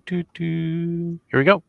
Here we go.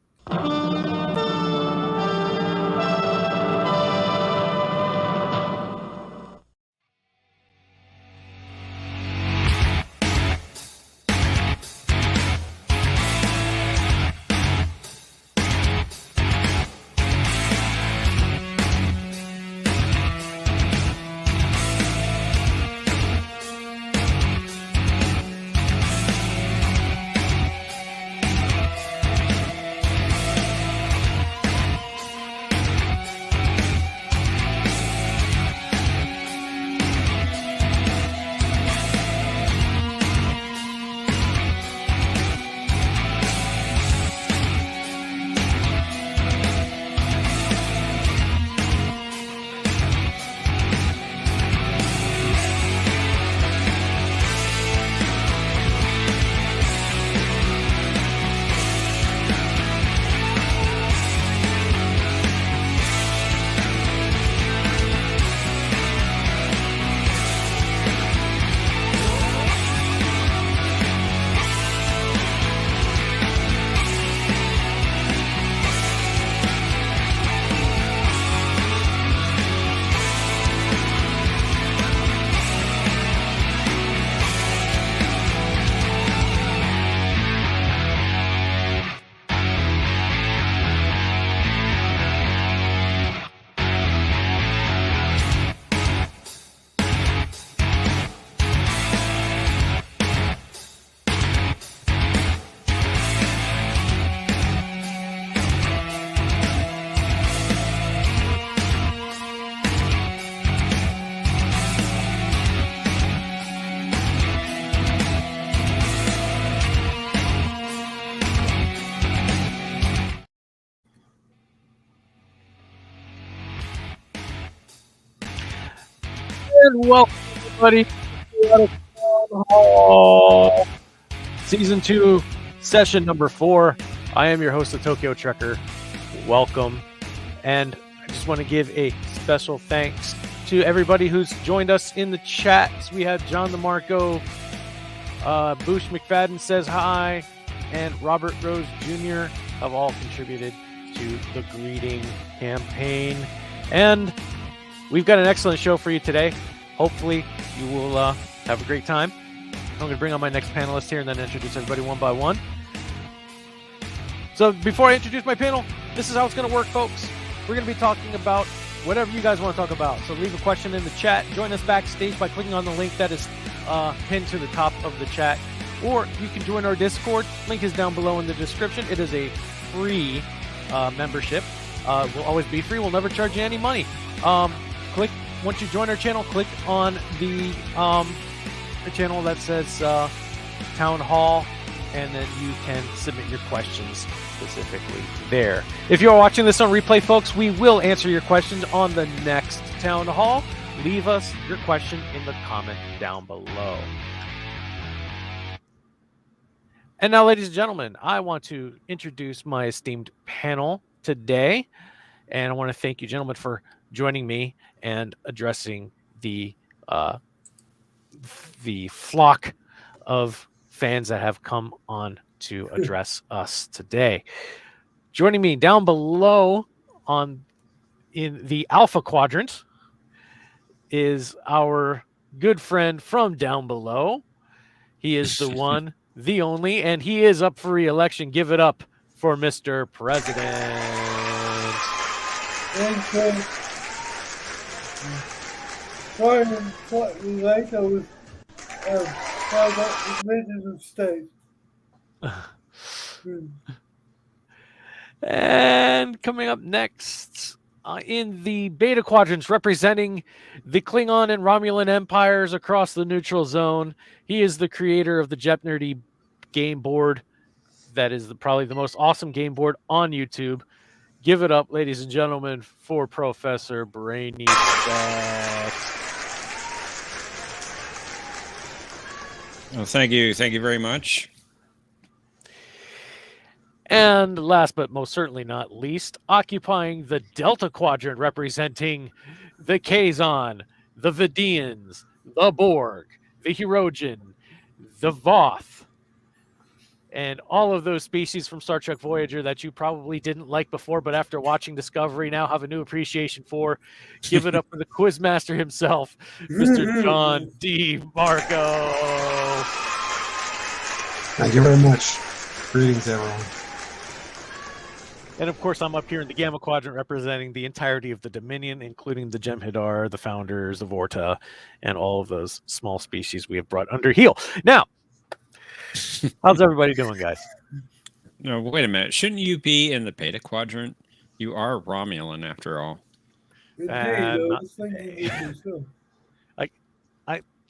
And welcome, everybody, to Town Hall, Season 2, Session number 4. I am your host, the Tokyo Trekker. Welcome. And I just want to give a special thanks to everybody who's joined us in the chat. We have John DeMarco, Boosh McFadden says hi, and Robert Rose Jr. have all contributed to the greeting campaign. And we've got an excellent show for you today. Hopefully, you will have a great time. I'm going to bring on my next panelist here and then introduce everybody one by one. So before I introduce my panel, this is how it's going to work, folks. We're going to be talking about whatever you guys want to talk about. So leave a question in the chat. Join us backstage by clicking on the link that is pinned to the top of the chat. Or you can join our Discord. Link is down below in the description. It is a free membership. Will always be free. We'll never charge you any money. Once you join our channel, click on the channel that says Town Hall, and then you can submit your questions specifically there. If you're watching this on replay, folks, we will answer your questions on the next Town Hall. Leave us your question in the comment down below. And now, ladies and gentlemen, I want to introduce my esteemed panel today. And I want to thank you, gentlemen, for joining me and addressing the flock of fans that have come on to address us today. Joining me down below in the Alpha Quadrant is our good friend from down below. He is the one, the only, and he is up for re-election. Give it up for Mr. President. Sorry, slightly late. I was tied up with meetings of state. And coming up next in the Beta Quadrants, representing the Klingon and Romulan empires across the neutral zone, he is the creator of the Jeopardy game board. That is probably the most awesome game board on YouTube. Give it up, ladies and gentlemen, for Professor Brainy Speck. Well, thank you very much. And last but most certainly not least, occupying the Delta Quadrant, representing the Kazon, the Vidians, the Borg, the Hirogen, the Voth, and all of those species from Star Trek Voyager that you probably didn't like before, but after watching Discovery now have a new appreciation for. Give it up for the Quizmaster himself, Mr. John D. Marco. Thank you very much. Greetings, everyone. And of course, I'm up here in the Gamma Quadrant representing the entirety of the Dominion, including the Jem'Hadar, the Founders, the Vorta, and all of those small species we have brought under heel. Now, how's everybody doing, guys? No, wait a minute. Shouldn't you be in the Beta Quadrant? You are Romulan, after all. Indeed, I was thinking it myself.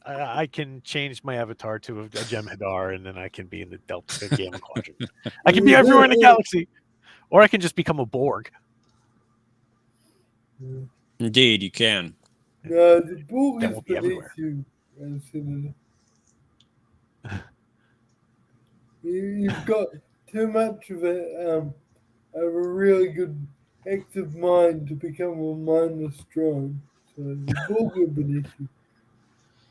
I can change my avatar to a Jem'Hadar, and then I can be in the Delta Gamma Quadrant. I can be everywhere in the galaxy, or I can just become a Borg. Indeed, you can. No, the Borg That is won't be beneath everywhere. you, Senator. You've got too much of a really good active mind to become a mindless drone. So the Borg are beneath you.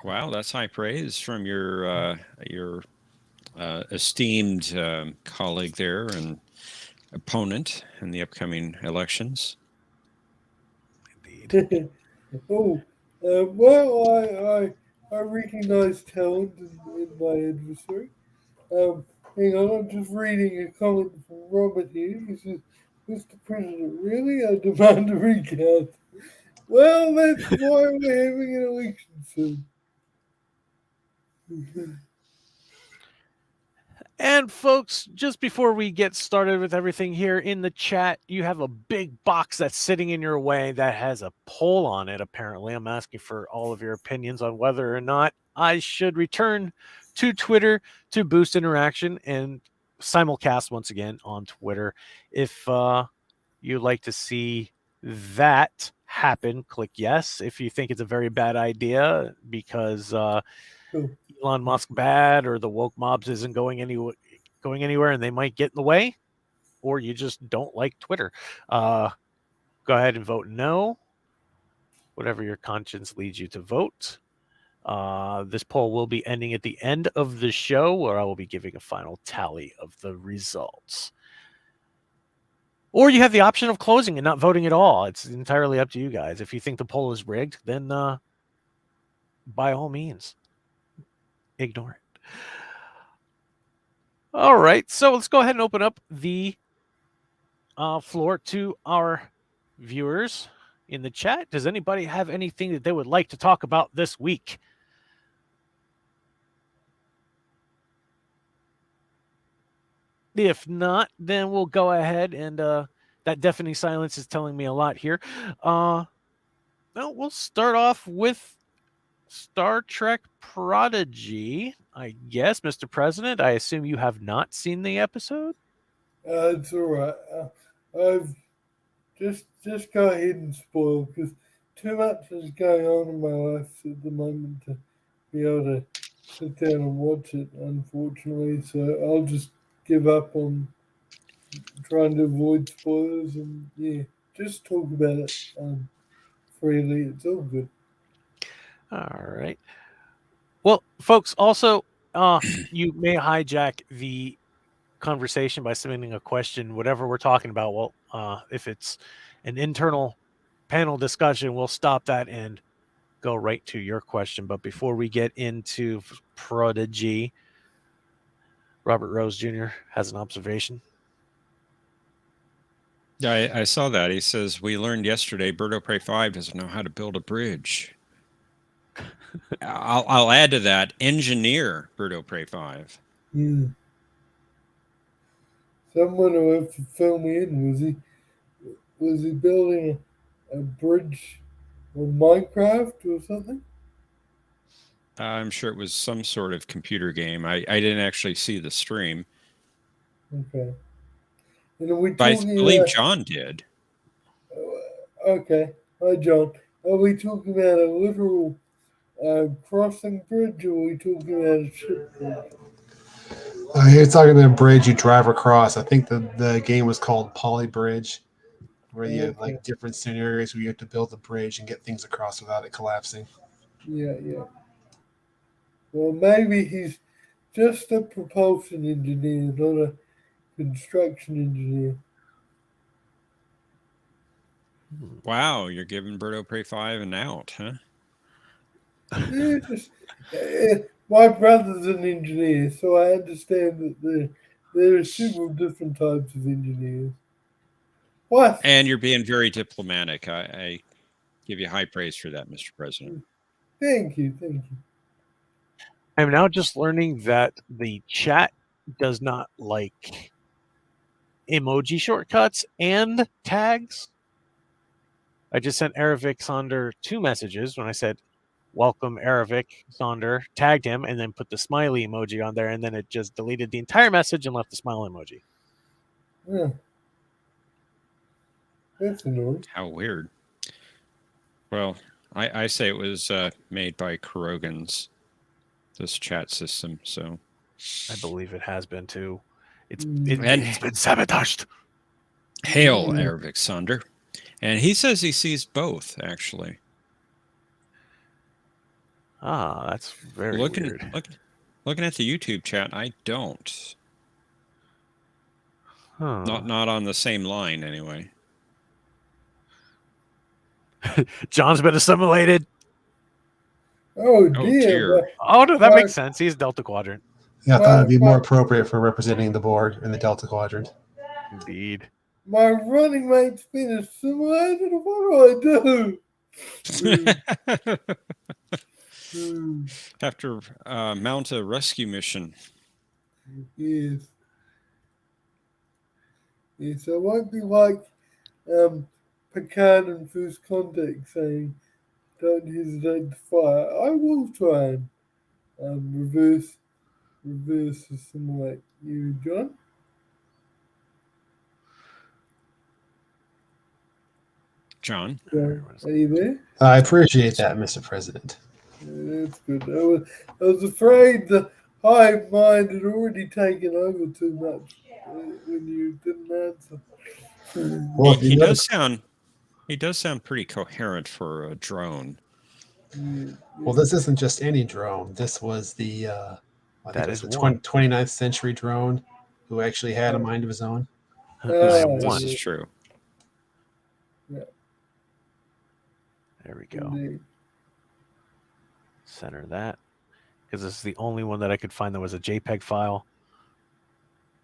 Wow, that's high praise from your esteemed colleague there and opponent in the upcoming elections. Indeed. Well, I recognize talent in my adversary. Hang on, I'm just reading a comment from Robert here. He says, Mr. President, really? I demand a recount. Well, that's why we're having an election soon. And folks, just before we get started with everything here in the chat, you have a big box that's sitting in your way that has a poll on it, apparently. I'm asking for all of your opinions on whether or not I should return to Twitter to boost interaction and simulcast once again on Twitter. If you'd like to see that happen, click yes. If you think it's a very bad idea because Elon Musk bad or the woke mobs isn't going anywhere and they might get in the way, or you just don't like Twitter, go ahead and vote no. Whatever your conscience leads you to vote. This poll will be ending at the end of the show, where I will be giving a final tally of the results. Or you have the option of closing and not voting at all. It's entirely up to you guys. If you think the poll is rigged, then by all means, ignore it. All right, so let's go ahead and open up the floor to our viewers in the chat. Does anybody have anything that they would like to talk about this week? If not, then we'll go ahead and that deafening silence is telling me a lot here. Well, we'll start off with Star Trek Prodigy, I guess, Mr. President. I assume you have not seen the episode? It's all right. I've just go ahead and spoil, because too much is going on in my life at the moment to be able to sit down and watch it, unfortunately. So I'll just give up on trying to avoid spoilers and, yeah, just talk about it freely. It's all good. All right. Well, folks, also, you may hijack the conversation by submitting a question, whatever we're talking about. Well, if it's an internal panel discussion, we'll stop that and go right to your question. But before we get into Prodigy, Robert Rose Jr. has an observation. I saw that. He says, we learned yesterday Birdo Prey 5 doesn't know how to build a bridge. I'll add to that, engineer Birdo Prey 5. Someone will have to fill me in. Was he building a bridge on Minecraft or something? I'm sure it was some sort of computer game. I didn't actually see the stream. Okay. And are we But I talking believe about, John did. okay. Hi, John. Are we talking about a literal crossing bridge, or are we talking about a ship bridge? You're talking about a bridge you drive across. I think the game was called Poly Bridge, where you have like different scenarios where you have to build a bridge and get things across without it collapsing. Yeah. Well, maybe he's just a propulsion engineer, not a construction engineer. Wow, you're giving Berto Prey 5 an out, huh? Yeah, my brother's an engineer, so I understand that there are several different types of engineers. What? And you're being very diplomatic. I give you high praise for that, Mr. President. Thank you. I'm now just learning that the chat does not like emoji shortcuts and tags. I just sent Erevic Sonder 2 messages when I said, welcome Erevic Sonder, tagged him, and then put the smiley emoji on there, and then it just deleted the entire message and left the smile emoji. Yeah. That's annoying. How weird. Well, I say it was made by Kurogans, this chat system, so. I believe it has been too. It's been sabotaged. Hail, Erevic Sonder. And he says he sees both, actually. Ah, that's very weird. Looking at the YouTube chat, I don't. Huh. Not on the same line, anyway. John's been assimilated. Oh dear. Oh no, that makes sense. He's Delta Quadrant. Yeah, I thought it'd be more appropriate for representing the Borg in the Delta Quadrant. Indeed. My running mate's been assimilated. What do I do? Have to mount a rescue mission. Yes. Yes, I won't be like Picard in First Contact saying, don't hesitate to fire. I will try and reverse assimilate you, John. John? Are you there? I appreciate that, Mr. President. Yeah, that's good. I was afraid the hive mind had already taken over too much when you didn't answer. Well, he does sound pretty coherent for a drone. Yeah. Well, this isn't just any drone. This was the I think it was the 29th century drone who actually had a mind of his own. This is true. Yeah. There we go. Indeed. Center that. Because this is the only one that I could find that was a JPEG file.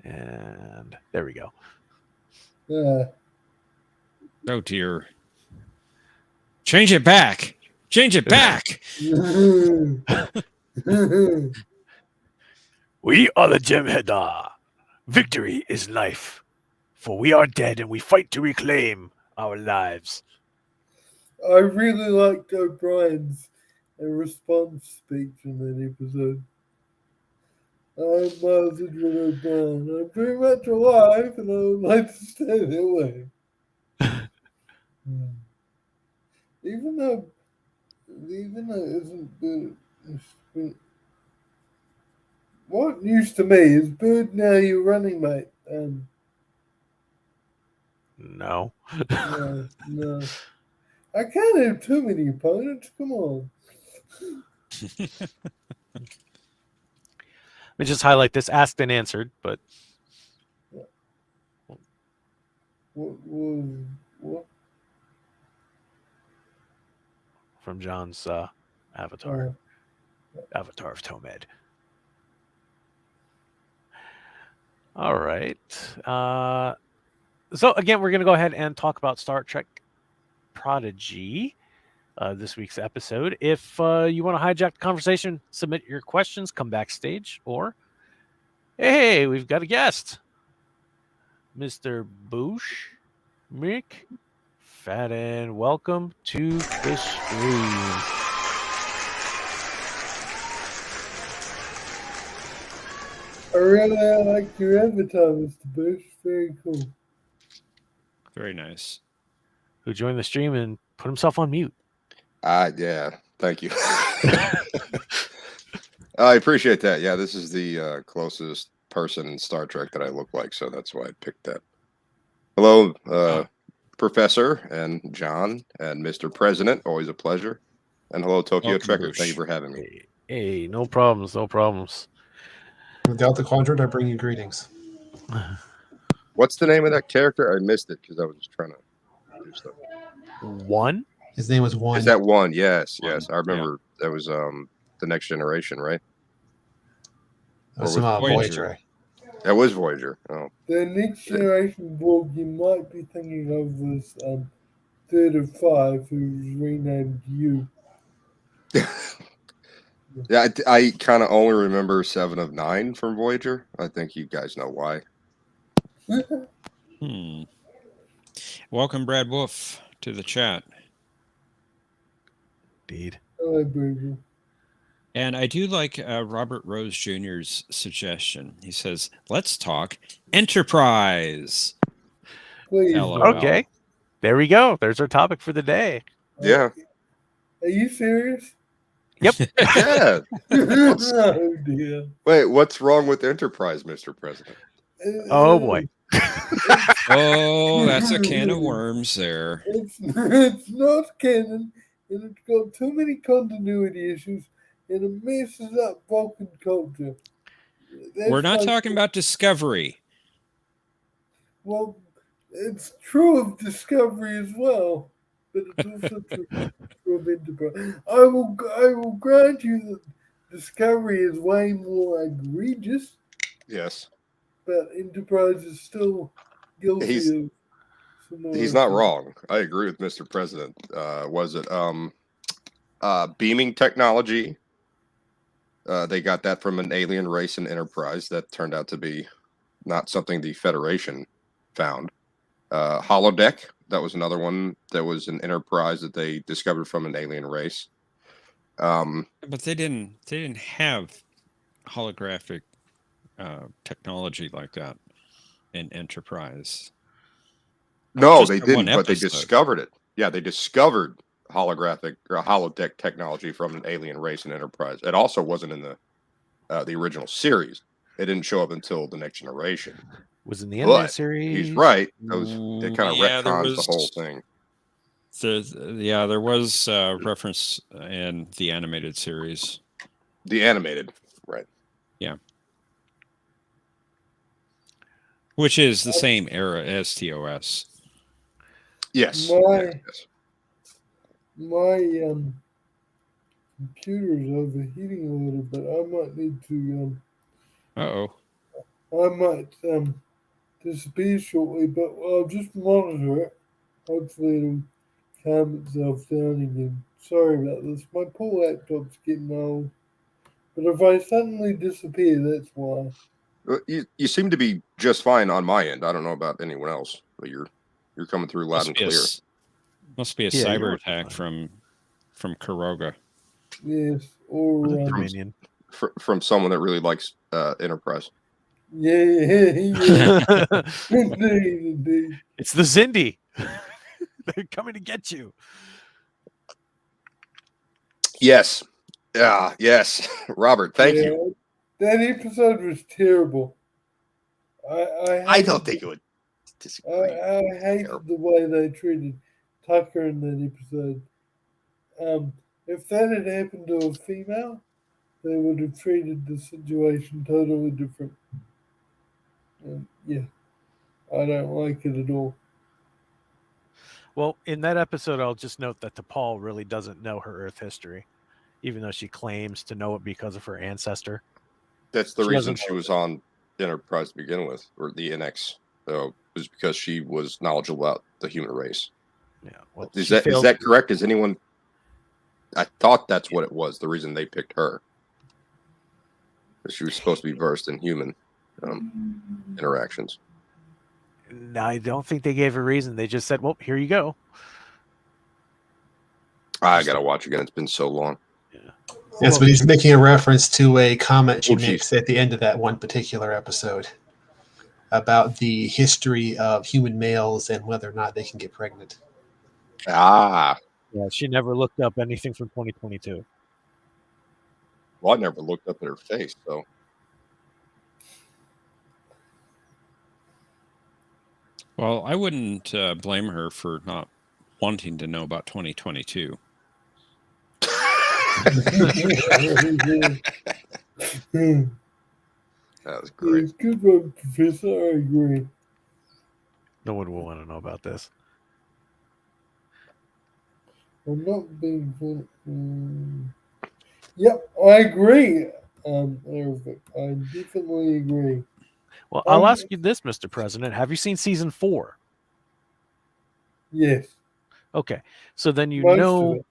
And there we go. Oh dear. Change it back. Change it back. We are the Jem'Hadar. Victory is life. For we are dead and we fight to reclaim our lives. I really liked O'Brien's response speech in that episode. I'm Miles Edward O'Brien. I'm very much alive and I would like to stay that way. Even though it isn't good. What news to me is Bird now your running mate? No. No. I can't have too many opponents. Come on. Let me just highlight this asked and answered, but What? from John's avatar. Avatar of Tomed. All right. So again, we're going to go ahead and talk about Star Trek Prodigy, this week's episode. If you want to hijack the conversation, submit your questions, come backstage, or hey, we've got a guest, Mr. Boosh Mick Fadden. Welcome to the stream. I really like your avatar, Mr. Bush. Very cool. Very nice. Who joined the stream and put himself on mute. Yeah, thank you. I appreciate that. Yeah, this is the closest person in Star Trek that I look like, so that's why I picked that. Hello, Professor and John and Mr. President. Always a pleasure. And hello, Tokyo Welcome, Trekker. Bruce. Thank you for having me. Hey, no problems, no problems. From the Delta Quadrant, I bring you greetings. What's the name of that character? I missed it because I was just trying to do stuff. One? His name was One. Is that One? Yes, One, yes. I remember that was the Next Generation, right? That was or some was Voyager. That was Voyager. Oh, The Next Generation Borg you might be thinking of was Third of Five, who was renamed You. yeah. I kind of only remember 7 of 9 from Voyager. I think you guys know why. Welcome, Brad Wolf, to the chat. Indeed. Hello, Bridget. And I do like Robert Rose Jr.'s suggestion. He says, let's talk Enterprise. Please. LOL. Okay. There we go. There's our topic for the day. Yeah. Are you serious? Yep. Yeah. Oh dear. Wait, what's wrong with Enterprise, Mr. President? Oh boy. Oh, that's a can of worms there. It's not canon, and it's got too many continuity issues, and it messes up Vulcan culture. We're not talking about Discovery. Well, it's true of Discovery as well, but it's also true of Enterprise. I will grant you that Discovery is way more egregious, Yes. but Enterprise is still guilty He's- of some He's not wrong. I agree with Mr. President. Was it beaming technology? They got that from an alien race in Enterprise that turned out to be not something the Federation found. Holodeck, that was another one that was an Enterprise that they discovered from an alien race. But they didn't have holographic technology like that in Enterprise. No, Just they the one didn't, but they episode. discovered it. Yeah, they discovered holographic or holodeck technology from an alien race in Enterprise. It also wasn't in the original series. It didn't show up until the Next Generation. Was in the animated But series. he's right. It kind of Yeah, there retcons the was- whole thing. There was reference in the animated series. The animated, right? Which is the same era as TOS. Yes. My- yes. My computer is overheating a little bit. I might need to Uh-oh. I might disappear shortly, but I'll just monitor it. Hopefully it'll calm itself down again. Sorry about this. My poor laptop's getting old. But if I suddenly disappear, that's why. You seem to be just fine on my end. I don't know about anyone else, but you're coming through loud and clear. Must be a Yeah, cyber you're attack from Kuroga. Yes. Or Dominion. From someone that really likes Enterprise. yeah. Indeed. It's the Zindi. They're coming to get you. Yes. Yeah. Yes. Robert, thank you. That episode was terrible. I don't think it would disagree. I hated the way they treated Tucker in that episode. If that had happened to a female, they would have treated the situation totally different. Yeah, I don't like it at all. Well, in that episode, I'll just note that T'Pol really doesn't know her Earth history, even though she claims to know it because of her ancestor. That's the She reason doesn't she was on Enterprise to begin with, or the NX. Was because she was knowledgeable about the human race. Yeah. Well, Is she that failed- that correct? Is anyone? I thought that's what it was. The reason they picked her. She was supposed to be versed in human interactions. No, I don't think they gave a reason. They just said, "Well, here you go." I gotta watch again. It's been so long. Yes, but he's making a reference to a comment she Oh, geez. makes at the end of that one particular episode about the history of human males and whether or not they can get pregnant. Ah, Yeah, she never looked up anything from 2022. well, I never looked up at her face, so Well, I wouldn't blame her for not wanting to know about 2022. That was Yeah, great. good one, Professor. I agree. No one will want to know about this. I'm not being Yep, I agree. Eric, I definitely agree. Well, I'll ask you this, Mr. President. Have you seen season 4? Yes, Okay. So then you most know, of it.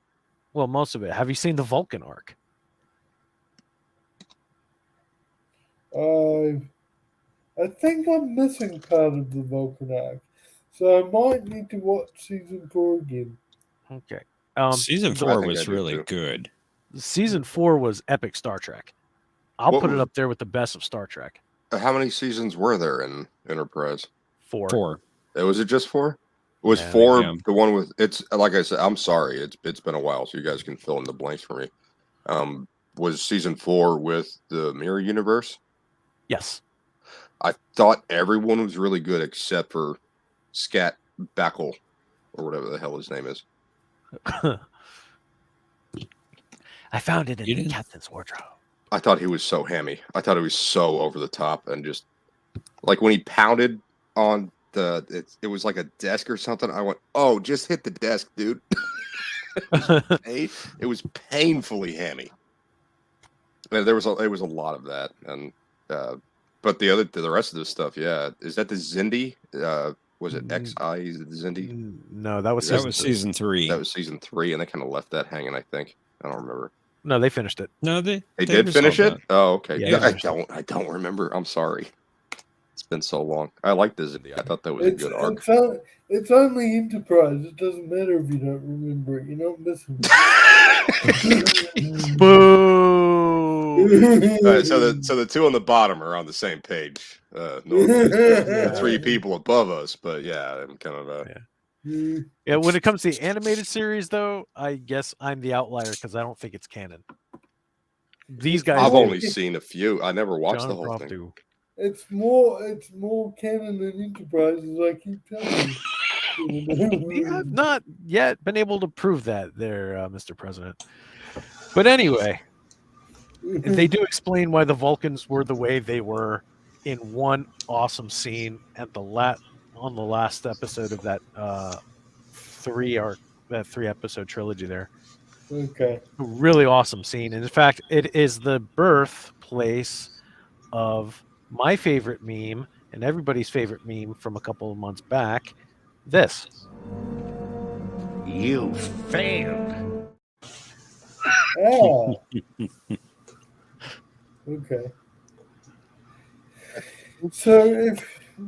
well, most of it. Have you seen the Vulcan arc? I think I'm missing part of the Vulcan arc, so I might need to watch season 4 again. Okay. Season I 4 think I was do, really too. good. Season 4 was epic Star Trek. I'll What put it was- up there with the best of Star Trek. How many seasons were there in Enterprise? 4. 4. Was it just 4? Was Yeah, 4 yeah. the one with? It's like I said. I'm sorry. It's been a while, so you guys can fill in the blanks for me. Was season 4 with the Mirror Universe? Yes. I thought everyone was really good except for Scat Backle or whatever the hell his name is. I found it in You the didn't- captain's wardrobe. I thought he was so hammy. I thought he was so over the top and just like when he pounded on it was like a desk or something. I went, oh, just hit the desk, dude. It was painfully hammy. And there was a lot of that, and but the rest of this stuff, yeah, is that the Zindi? Was it XI? Is it the Zindi? No, that was That season was 3. season 3. That was season 3, and they kind of left that hanging. I think I don't remember. No, they finished it. No, they They did finish it. resolved Oh, okay. Yeah, Yeah, they finished it. I don't remember. I'm sorry. It's been so long. I like the Zindi. I thought that was a good arc. It's only Enterprise. It doesn't matter if you don't remember it. You're not missing it. Boo! All right, so the two on the bottom are on the same page. Normally, the 3 people above us, but yeah, I'm kind of Yeah, when it comes to the animated series, though, I guess I'm the outlier because I don't think it's canon. These guys, I've do. only seen a few. I never watched John the and whole Prof thing. do. It's more canon than Enterprise, as I keep telling We you. have not yet been able to prove that, there, Mr. President. But anyway, they do explain why the Vulcans were the way they were in one awesome scene at the on the last episode of that 3-episode trilogy there. Okay. A really awesome scene. And in fact, it is the birthplace of my favorite meme and everybody's favorite meme from a couple of months back. This. You failed. Ah. Okay. So,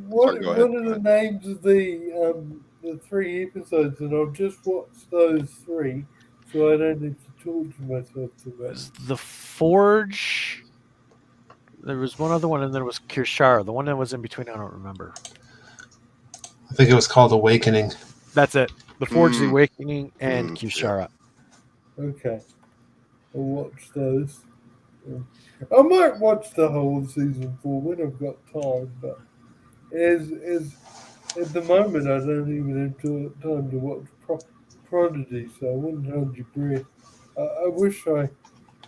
what Sorry, go ahead. are the names of the 3 episodes? And I'll just watch those 3, so I don't need to talk to myself too much. The Forge. There was one other one, and there was Kirshara. The one that was in between, I don't remember. I think it was called Awakening. That's it. The Forge, the Mm. Awakening, and Mm, Kirshara. Okay. I'll watch those. Yeah. I might watch the whole of season 4 when I've got time, but as at the moment I don't even have time to watch Prodigy, so I wouldn't hold your breath. I wish I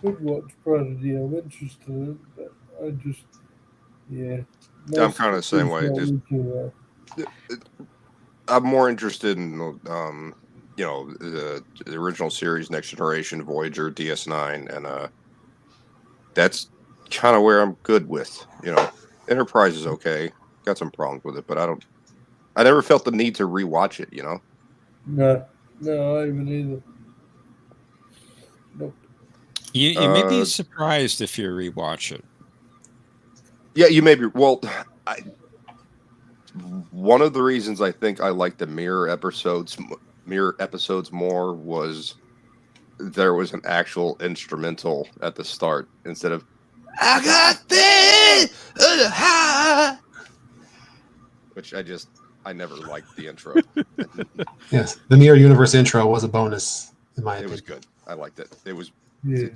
could watch Prodigy. I'm interested in it, but I just I'm kind of the same way. Most Just of it's not looking I'm more interested in the original series, Next Generation, Voyager, DS9, and that's kind of where I'm good with. Enterprise is okay. Got some problems with it, but I never felt the need to rewatch it. No, I haven't either. Nope. You may be surprised if you rewatch it. Yeah, you may be. Well, one of the reasons I think I like the mirror episodes more was there was an actual instrumental at the start instead of "I got this," which I never liked the intro. Yes, the Mirror Universe intro was a bonus in my It opinion. was good. I liked it. It was. Yeah.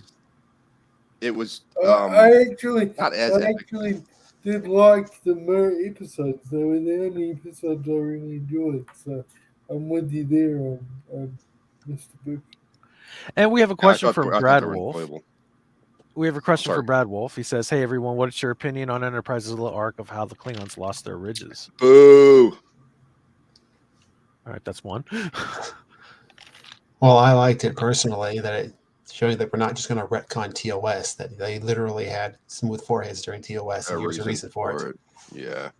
It was. I actually not as epic. actually did like the mirror episodes. They were the only episodes I really enjoyed. So I'm with you there on Mr. Book. And we have a question I from thought Brad they were Wolf. enjoyable. We have a question for Sorry. Brad Wolf. He says, "Hey everyone, what's your opinion on Enterprise's little arc of how the Klingons lost their ridges?" Boo. All right, that's one. Well, I liked it personally that it showed that we're not just going to retcon TOS, that they literally had smooth foreheads during TOS, and here's a reason for it. Yeah.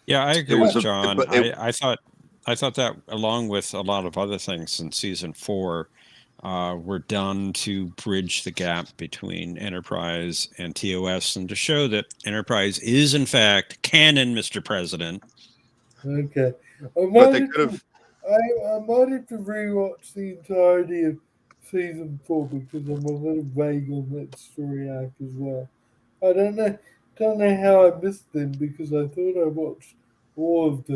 Yeah, I agree was with a- John. but it- I thought that, along with a lot of other things in season 4, were done to bridge the gap between Enterprise and TOS, and to show that Enterprise is in fact canon, Mr. President. Okay. But they could have. I might have to rewatch the entirety of season 4 because I'm a little vague on that story arc as well. I don't know how I missed them because I thought I watched all of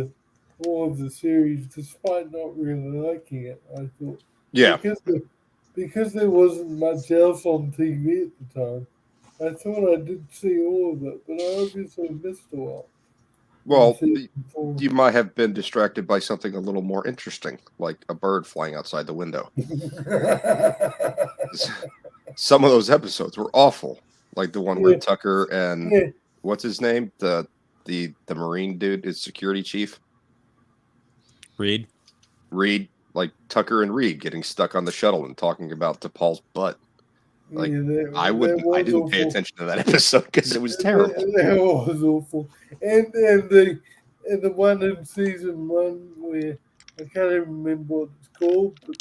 the series despite not really liking it. I thought Yeah. because there wasn't much else on TV at the time. I thought I did see all of it, but I obviously missed a lot. Well, Season 4. you might have been distracted by something a little more interesting, like a bird flying outside the window. Some of those episodes were awful, like the one where Tucker and Yeah. what's his name, the Marine dude, his security chief, Reed. like Tucker and Reed getting stuck on the shuttle and talking about T'Pol's butt. Like, I didn't pay attention to that episode because it was terrible. That was awful. And the one in season 1 where I can't even remember what it's called, but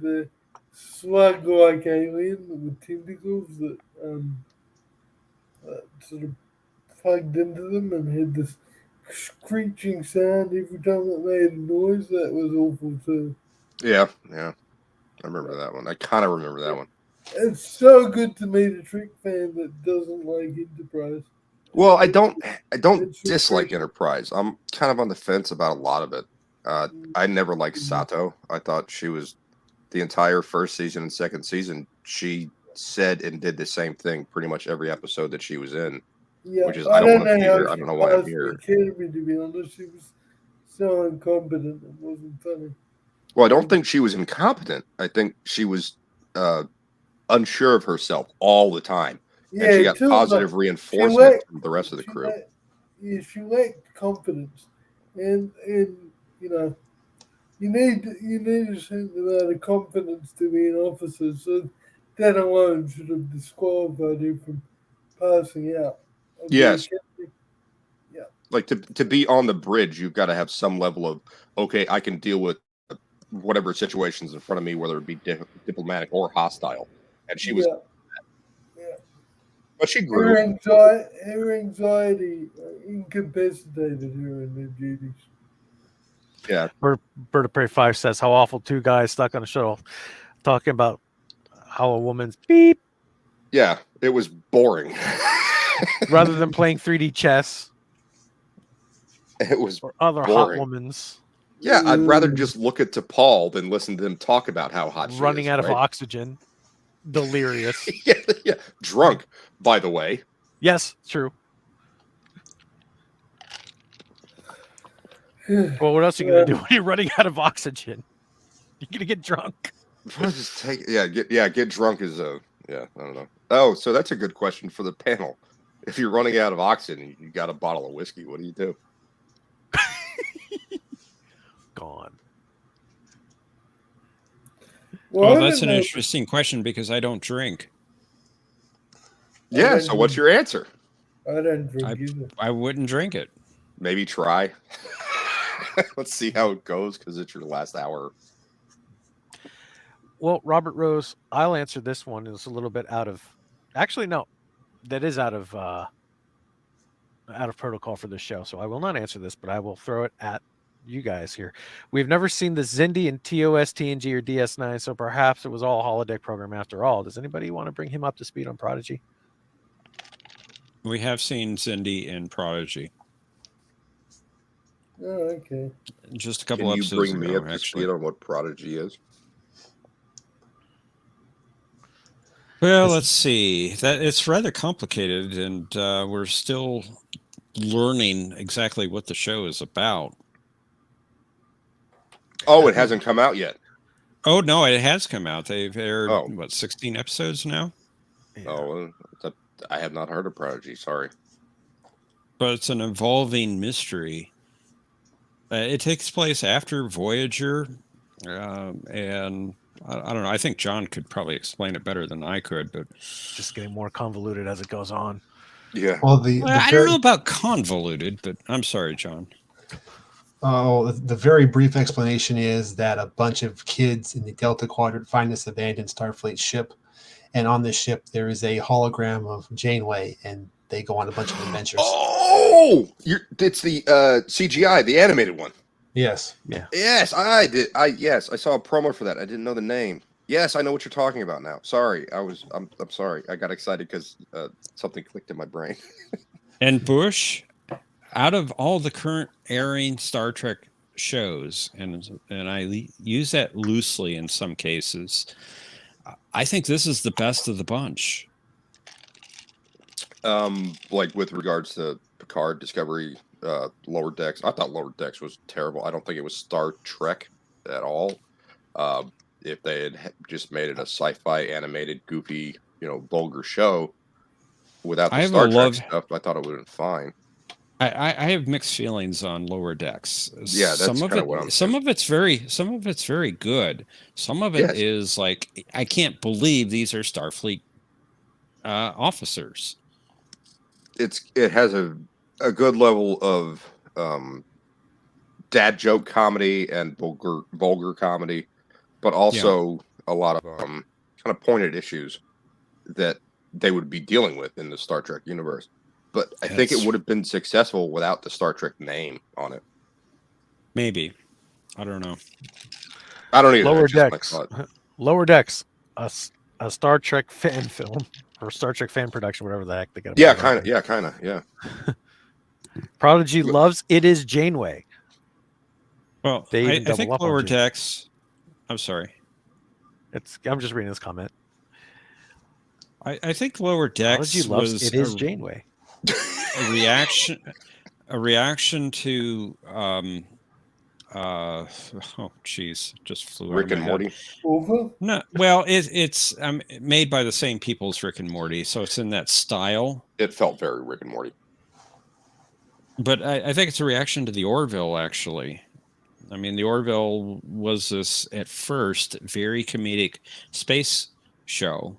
the slug-like alien with tentacles that sort of plugged into them and had this screeching sound every time it made a noise. That was awful too. Yeah. I remember that one. I kind of remember that one. It's so good to meet a Trek fan that doesn't like Enterprise. Well, I don't It's dislike refreshing. Enterprise. I'm kind of on the fence about a lot of it. I never liked Sato. I thought she was the entire first season and second season. She said and did the same thing pretty much every episode that she was in. Yeah, Which is, I don't wanna be how here. I she don't know why I'm passed the here. Academy, to be honest. She was so incompetent. It wasn't funny. Well, I don't think she was incompetent. I think she was unsure of herself all the time. And she got too positive much. reinforcement from the rest of the crew. She lacked confidence, and you know, you need a certain amount of confidence to be an officer. So that alone should have disqualified you from passing out. of the Yes. Academy. Like to be on the bridge, you've got to have some level of, okay, I can deal with whatever situations in front of me, whether it be diplomatic or hostile. And she was, but she grew. Her anxiety incapacitated her in their duties. Yeah. Bird of Prey 5 says, "How awful, 2 guys stuck on a shuttle talking about how a woman's beep Yeah, it was boring. rather than playing 3D chess It was or other boring. hot women's Yeah, I'd rather just look at T'Pol than listen to them talk about how hot she running is, out of right? oxygen, delirious." yeah, drunk, by the way. Yes, true. Well, what else are you gonna do when you're running out of oxygen? You're gonna get drunk. Just take, get drunk is I don't know. Oh, so that's a good question for the panel. If you're running out of oxygen, you got a bottle of whiskey. What do you do? Gone. Well, I that's don't an know. interesting question because I don't drink. Yeah. don't So what's your answer? I don't drink either. I wouldn't drink it. Maybe try. Let's see how it goes because it's your last hour. Well, Robert Rose, I'll answer this one. It's a little bit out of, actually, no, that is out of protocol for this show. So I will not answer this, but I will throw it at you guys here. We've never seen the Xindi in TOS, TNG, or DS9, so perhaps it was all a holodeck program after all. Does anybody want to bring him up to speed on Prodigy? We have seen Cindy in Prodigy Oh, okay. just a couple Can you episodes bring me ago, up to actually. speed on what Prodigy is? Well, let's see. That it's rather complicated, and we're still learning exactly what the show is about. Oh, it hasn't come out yet. Oh no, it has come out. They've aired Oh. what 16 episodes now, Yeah. Oh, I have not heard of Prodigy. Sorry. but it's an evolving mystery. It takes place after Voyager, and I don't know. I think John could probably explain it better than I could, but Just getting more convoluted as it goes on. Yeah. Well, I don't know about convoluted. But I'm sorry, John. the very brief explanation is that a bunch of kids in the Delta Quadrant find this abandoned Starfleet ship, and on this ship there is a hologram of Janeway, and they go on a bunch of adventures. Oh, it's the CGI, the animated one. Yes. Yes, I did. Yes, I saw a promo for that. I didn't know the name. Yes, I know what you're talking about now. Sorry, I'm sorry. I got excited because something clicked in my brain. And Bush, out of all the current airing Star Trek shows, and I use that loosely in some cases, I think this is the best of the bunch. Like with regards to Picard, Discovery, Lower Decks. I thought Lower Decks was terrible. I don't think it was Star Trek at all. If they had just made it a sci-fi animated, goofy, vulgar show without the Star Trek stuff, I thought it would have been fine. I have mixed feelings on Lower Decks. Yeah, that's kind of what I'm some of it's very good. Some of it is like, I can't believe these are Starfleet officers. It has a good level of dad joke comedy and vulgar comedy, but also a lot of kind of pointed issues that they would be dealing with in the Star Trek universe. But I think it would have been successful without the Star Trek name on it. Maybe. I don't know. I don't either. Lower Decks, a Star Trek fan film or Star Trek fan production, whatever the heck they got. Yeah, kind of. Yeah. Prodigy loves It Is Janeway. Well, I think Lower Decks. I'm sorry. I'm just reading this comment. I think Lower Decks Prodigy loves It Is Janeway. A reaction to oh geez, just flew Rick and Morty. No, well, it's made by the same people as Rick and Morty, so it's in that style. It felt very Rick and Morty. But I think it's a reaction to the Orville, actually. I mean, the Orville was this, at first, very comedic space show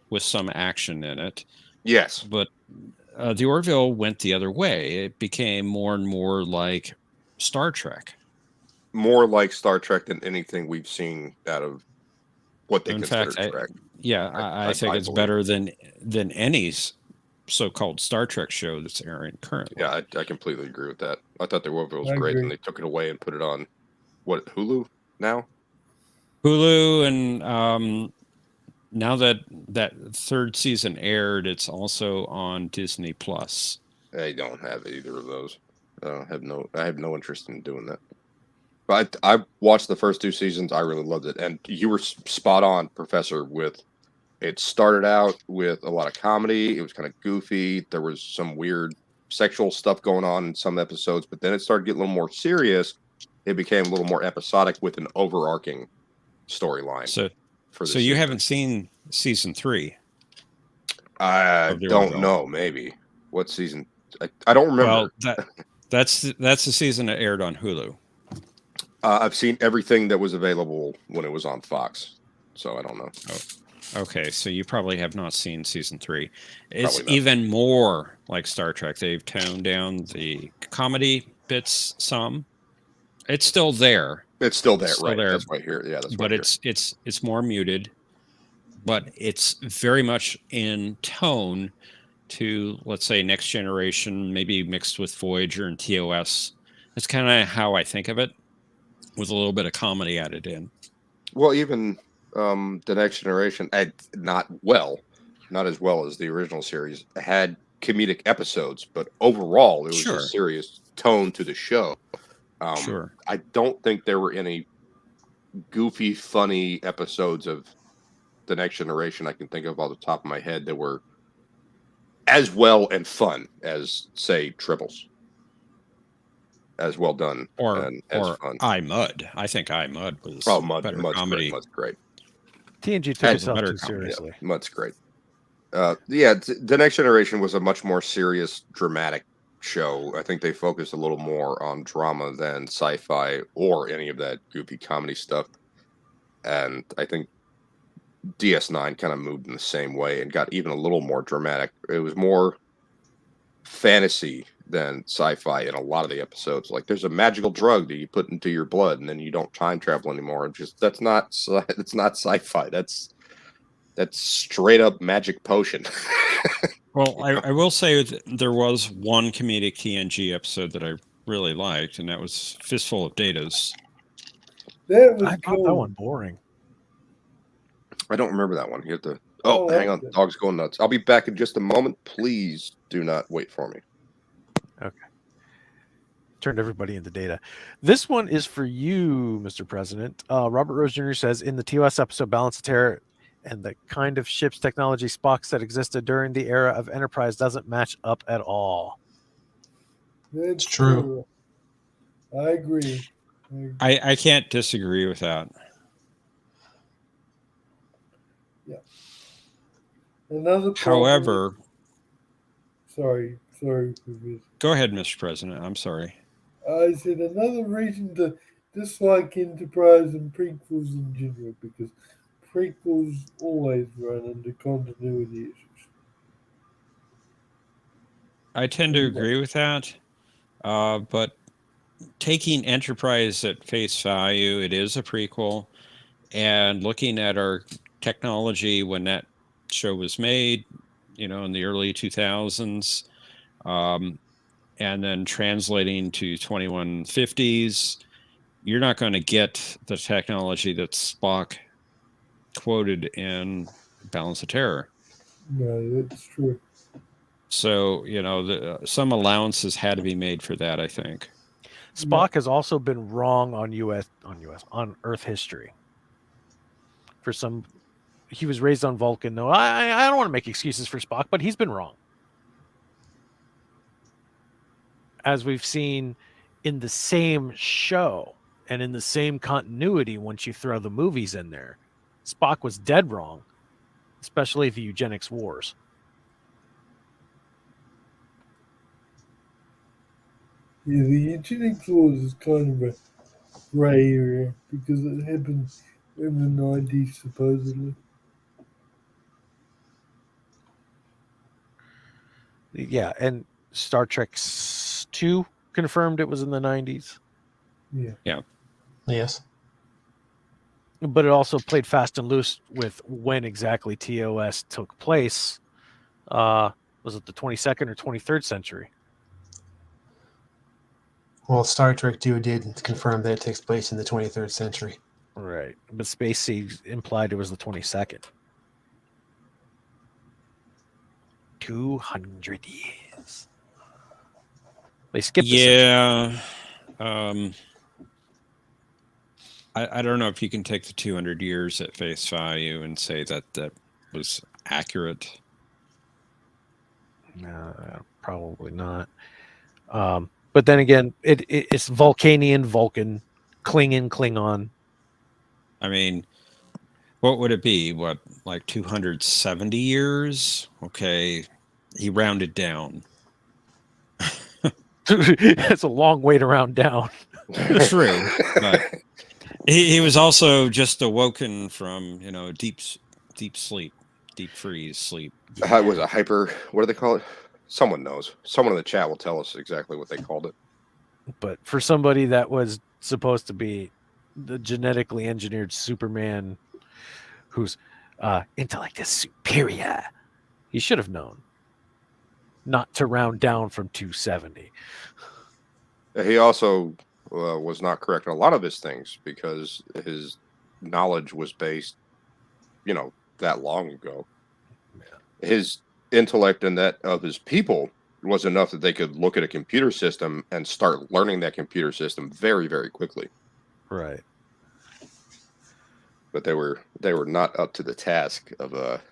with some action in it. Yes. But the Orville went the other way. It became more and more like Star Trek. More like Star Trek than anything we've seen out of what they consider Trek. I think it's better than any so-called Star Trek show that's airing currently. Yeah, I completely agree with that. I thought the Orville was great, and they took it away and put it on Hulu now? Hulu, and now that third season aired, it's also on Disney Plus. I don't have either of those. I have no interest in doing that. But I watched the first two seasons. I really loved it, and you were spot on, Professor. It started out with a lot of comedy. It was kind of goofy. There was some weird sexual stuff going on in some episodes, but then it started getting a little more serious. It became a little more episodic with an overarching storyline. So you haven't seen season 3? I don't know. Maybe what season? I don't remember. Well, that's the season that aired on Hulu. I've seen everything that was available when it was on Fox, so I don't know. Oh, okay, so you probably have not seen season 3. It's even more like Star Trek. They've toned down the comedy bits some. It's still there. It's still there, right? That's right here. Yeah, that's right. But it's more muted, but it's very much in tone to, let's say, Next Generation, maybe mixed with Voyager and TOS. That's kind of how I think of it, with a little bit of comedy added in. Well, even the Next Generation, not as well as the original series, had comedic episodes, but overall, it was a serious tone to the show. I don't think there were any goofy, funny episodes of the Next Generation I can think of off the top of my head that were as well and fun as, say, Tribbles. as well done Or and as fun. I Mud. I think I Mud was Mud's better great. comedy. Mud's great. TNG took Has itself better too comedy. seriously. Mud's great. The Next Generation was a much more serious, dramatic show. I think they focused a little more on drama than sci-fi or any of that goofy comedy stuff. And I think DS9 kind of moved in the same way and got even a little more dramatic. It was more fantasy than sci-fi in a lot of the episodes. Like there's a magical drug that you put into your blood and then you don't time travel anymore. That's not sci-fi. That's straight up magic potion. Well, I will say that there was one comedic TNG episode that I really liked, and that was Fistful of Datas. That was I cool. found that one boring. I don't remember that one. You have to. Oh, Hang on. okay. Dog's going nuts. I'll be back in just a moment. Please do not wait for me. Turned everybody into data. This one is for you, Mr. President. Robert Rose Jr. says in the TOS episode Balance of Terror, and the kind of ship's technology Spock's that existed during the era of Enterprise doesn't match up at all. That's true. I agree. I can't disagree with that. Another problem. However, Sorry for this. go ahead, Mr. President. I'm sorry. I said another reason to dislike Enterprise and prequels in general, because prequels always run into continuity issues. I tend to agree with that. But taking Enterprise at face value, it is a prequel. And looking at our technology when that show was made, in the early 2000s, and then translating to 2150s, you're not going to get the technology that Spock quoted in Balance of Terror. No, that's true. So, some allowances had to be made for that, I think. Spock has also been wrong on Earth history. He was raised on Vulcan. No, I don't want to make excuses for Spock, but he's been wrong. As we've seen in the same show and in the same continuity, once you throw the movies in there, Spock was dead wrong, especially the eugenics wars. Yeah, the eugenics wars is kind of a gray area because it happened in the 90s, supposedly. Yeah, and Star Trek 2 confirmed it was in the 90s. Yeah. Yes. But it also played fast and loose with when exactly TOS took place. Was it the 22nd or 23rd century? Well, Star Trek 2 did confirm that it takes place in the 23rd century. Right. But Space Seed implied it was the 22nd. 200 years. They skipped the century. Yeah. I don't know if you can take the 200 years at face value and say that was accurate. No, probably not. But then again, it's Vulcanian, Vulcan, Klingon, Klingon. I mean, what would it be? What, like 270 years? Okay, he rounded down. That's a long way to round down. True, but he was also just awoken from deep sleep, deep freeze sleep. It was a hyper. What do they call it? Someone knows. Someone in the chat will tell us exactly what they called it. But for somebody that was supposed to be the genetically engineered Superman, whose intellect is superior, he should have known not to round down from 270. He also was not correct in a lot of his things because his knowledge was based, that long ago. Yeah. His intellect and that of his people was enough that they could look at a computer system and start learning that computer system very, very quickly. Right. But they were not up to the task of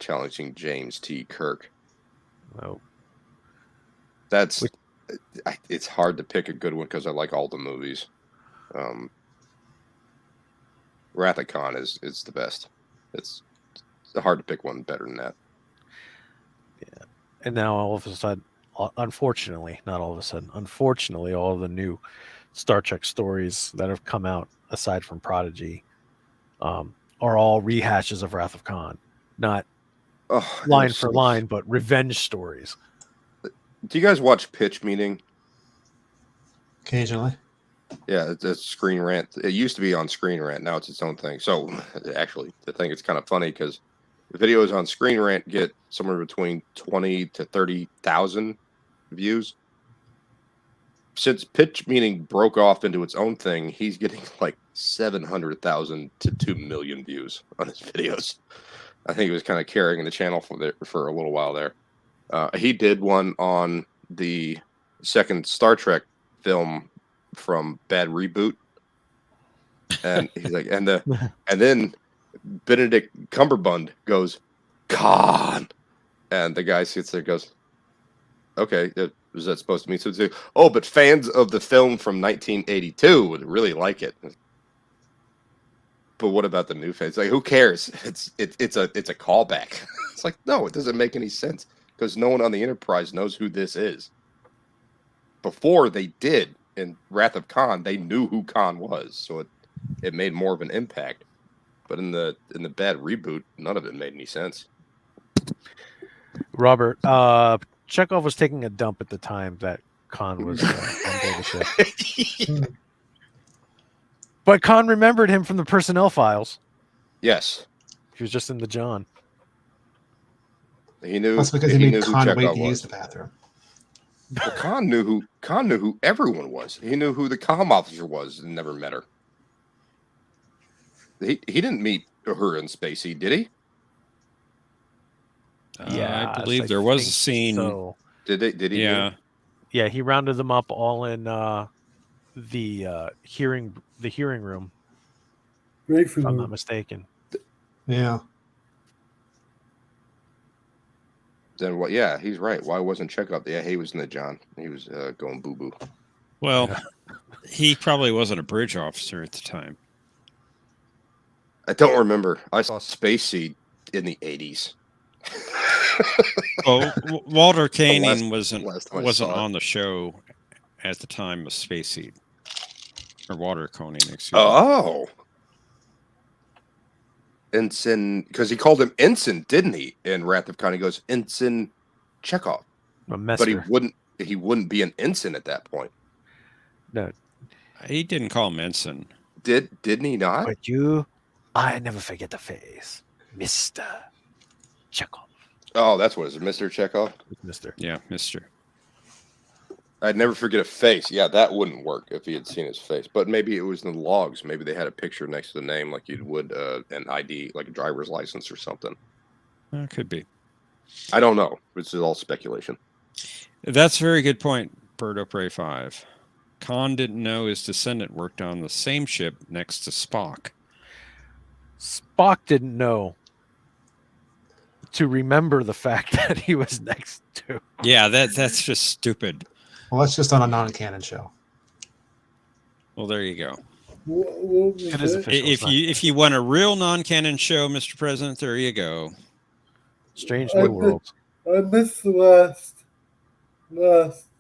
challenging James T. Kirk. No. That's It's hard to pick a good one because I like all the movies. Wrath of Khan is the best. It's hard to pick one better than that. And now all of a sudden, unfortunately, not all of a sudden, unfortunately, all of the new Star Trek stories that have come out, aside from Prodigy, are all rehashes of Wrath of Khan, not line for line, but revenge stories. Do you guys watch Pitch Meeting? Occasionally. Yeah, it's Screen Rant. It used to be on Screen Rant. Now it's its own thing. So actually, I think it's kind of funny because the videos on Screen Rant get somewhere between 20 to 30,000 views. Since Pitch Meeting broke off into its own thing, he's getting like 700,000 to 2 million views on his videos. I think he was kind of carrying the channel for a little while there. He did one on the second Star Trek film from Bad Reboot, and he's like, and then Benedict Cumberbatch goes, Khan, and the guy sits there and goes, okay, was that supposed to mean something? Oh, but fans of the film from 1982 would really like it. But what about the new fans? Like, who cares? It's a callback. It's like, no, it doesn't make any sense because no one on the Enterprise knows who this is. Before they did in Wrath of Khan, they knew who Khan was, so it made more of an impact. But in the Bad Reboot, none of it made any sense. Robert, Chekhov was taking a dump at the time that Khan was on board the ship. But Khan remembered him from the personnel files. Yes. He was just in the John. He knew. That's because he made Khan wait to use the bathroom. Well, Khan knew who everyone was. He knew who the comm officer was and never met her. He didn't meet her in Spacey, did he? Yeah, I believe there was a scene. So. Did he? Yeah. Yeah, he rounded them up all in the hearing room. If I'm not mistaken. Yeah. Then what? Yeah, he's right. Why wasn't Chekhov? Yeah, he was in the John. He was going boo boo. Well, he probably wasn't a bridge officer at the time. I don't remember. I saw Spacey in the 80s. Oh, Walter Koenig wasn't saw on the show at the time of Spacey. Or Walter Koenig, excuse me. Oh. Ensign, because he called him Ensign, didn't he? In Wrath of Khan, he goes Ensign Chekhov, but he wouldn't be an ensign at that point. No, he didn't call him ensign. Didn't he not? But I never forget the face, Mr. Chekhov. Oh, that's what it is, Mr. Chekhov. Mr. Yeah, Mr. I'd never forget a face. Yeah, that wouldn't work if he had seen his face. But maybe it was in the logs. Maybe they had a picture next to the name like you would an ID, like a driver's license or something. Could be. I don't know. This is all speculation. That's a very good point, Birdo Prey 5. Khan didn't know his descendant worked on the same ship next to Spock. Spock didn't know to remember the fact that he was next to. Yeah, that's just stupid. Well, that's just on a non-canon show. Well, there you go. It is official. If you want a real non-canon show, Mr. President, there you go. Strange New Worlds. I missed the last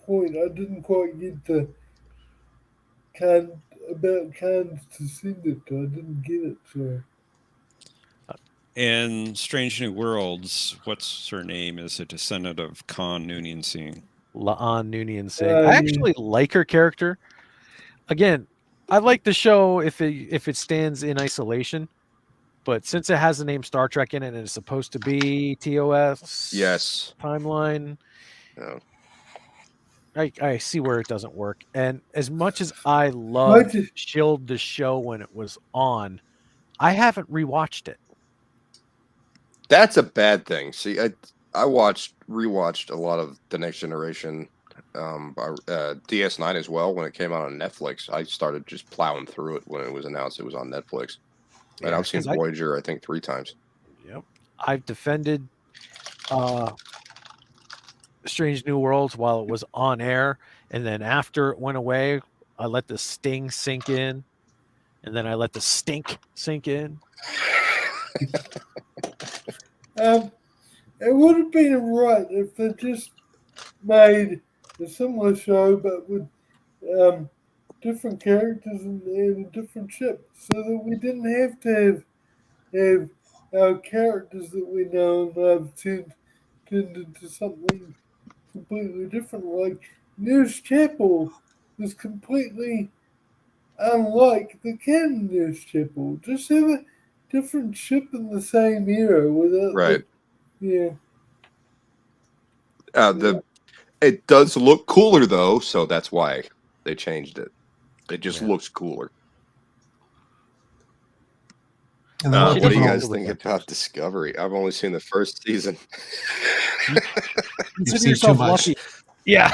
point. I didn't quite get the about Khan's descendant. I didn't get it. So. In Strange New Worlds, what's her name is a descendant of Khan Noonien Singh. La'an Noonien Singh. I actually like her character. Again, I like the show if it stands in isolation, but since it has the name Star Trek in it and it's supposed to be TOS timeline, I see where it doesn't work. And as much as I loved Shield the show when it was on, I haven't rewatched it. That's a bad thing. See, I rewatched a lot of The Next Generation, DS9 as well when it came out on Netflix. I started just plowing through it when it was announced it was on Netflix. And I've seen Voyager, I think 3 times. Yep. I've defended Strange New Worlds while it was on air, and then after it went away, I let the sting sink in, and then I let the stink sink in. It would have been right if they just made a similar show, but with different characters and a different ship, so that we didn't have to have our characters that we know and love turned into something completely different. Like Nurse Chapel was completely unlike the canon Nurse Chapel. Just have a different ship in the same era without Right. yeah. It does look cooler though, so that's why they changed it. It just Yeah. looks cooler. And then What do you doesn't guys look think like about Discovery? I've only seen the first season. Consider seen yourself too much. lucky. Yeah.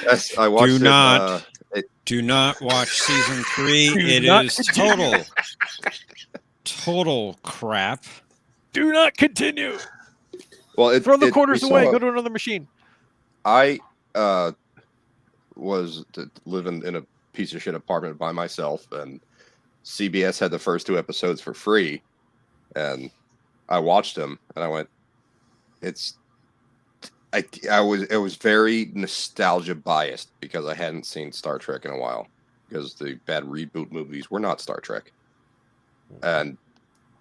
Yes, I watched Do not. it. Do not watch season 3. Do It not is continue. total crap. Do not continue. Well, Throw the we quarters away. saw- Go to another machine. I was living in a piece of shit apartment by myself, and CBS had the first 2 episodes for free, and I watched them, and I went, it was very nostalgia biased because I hadn't seen Star Trek in a while because the bad reboot movies were not Star Trek, and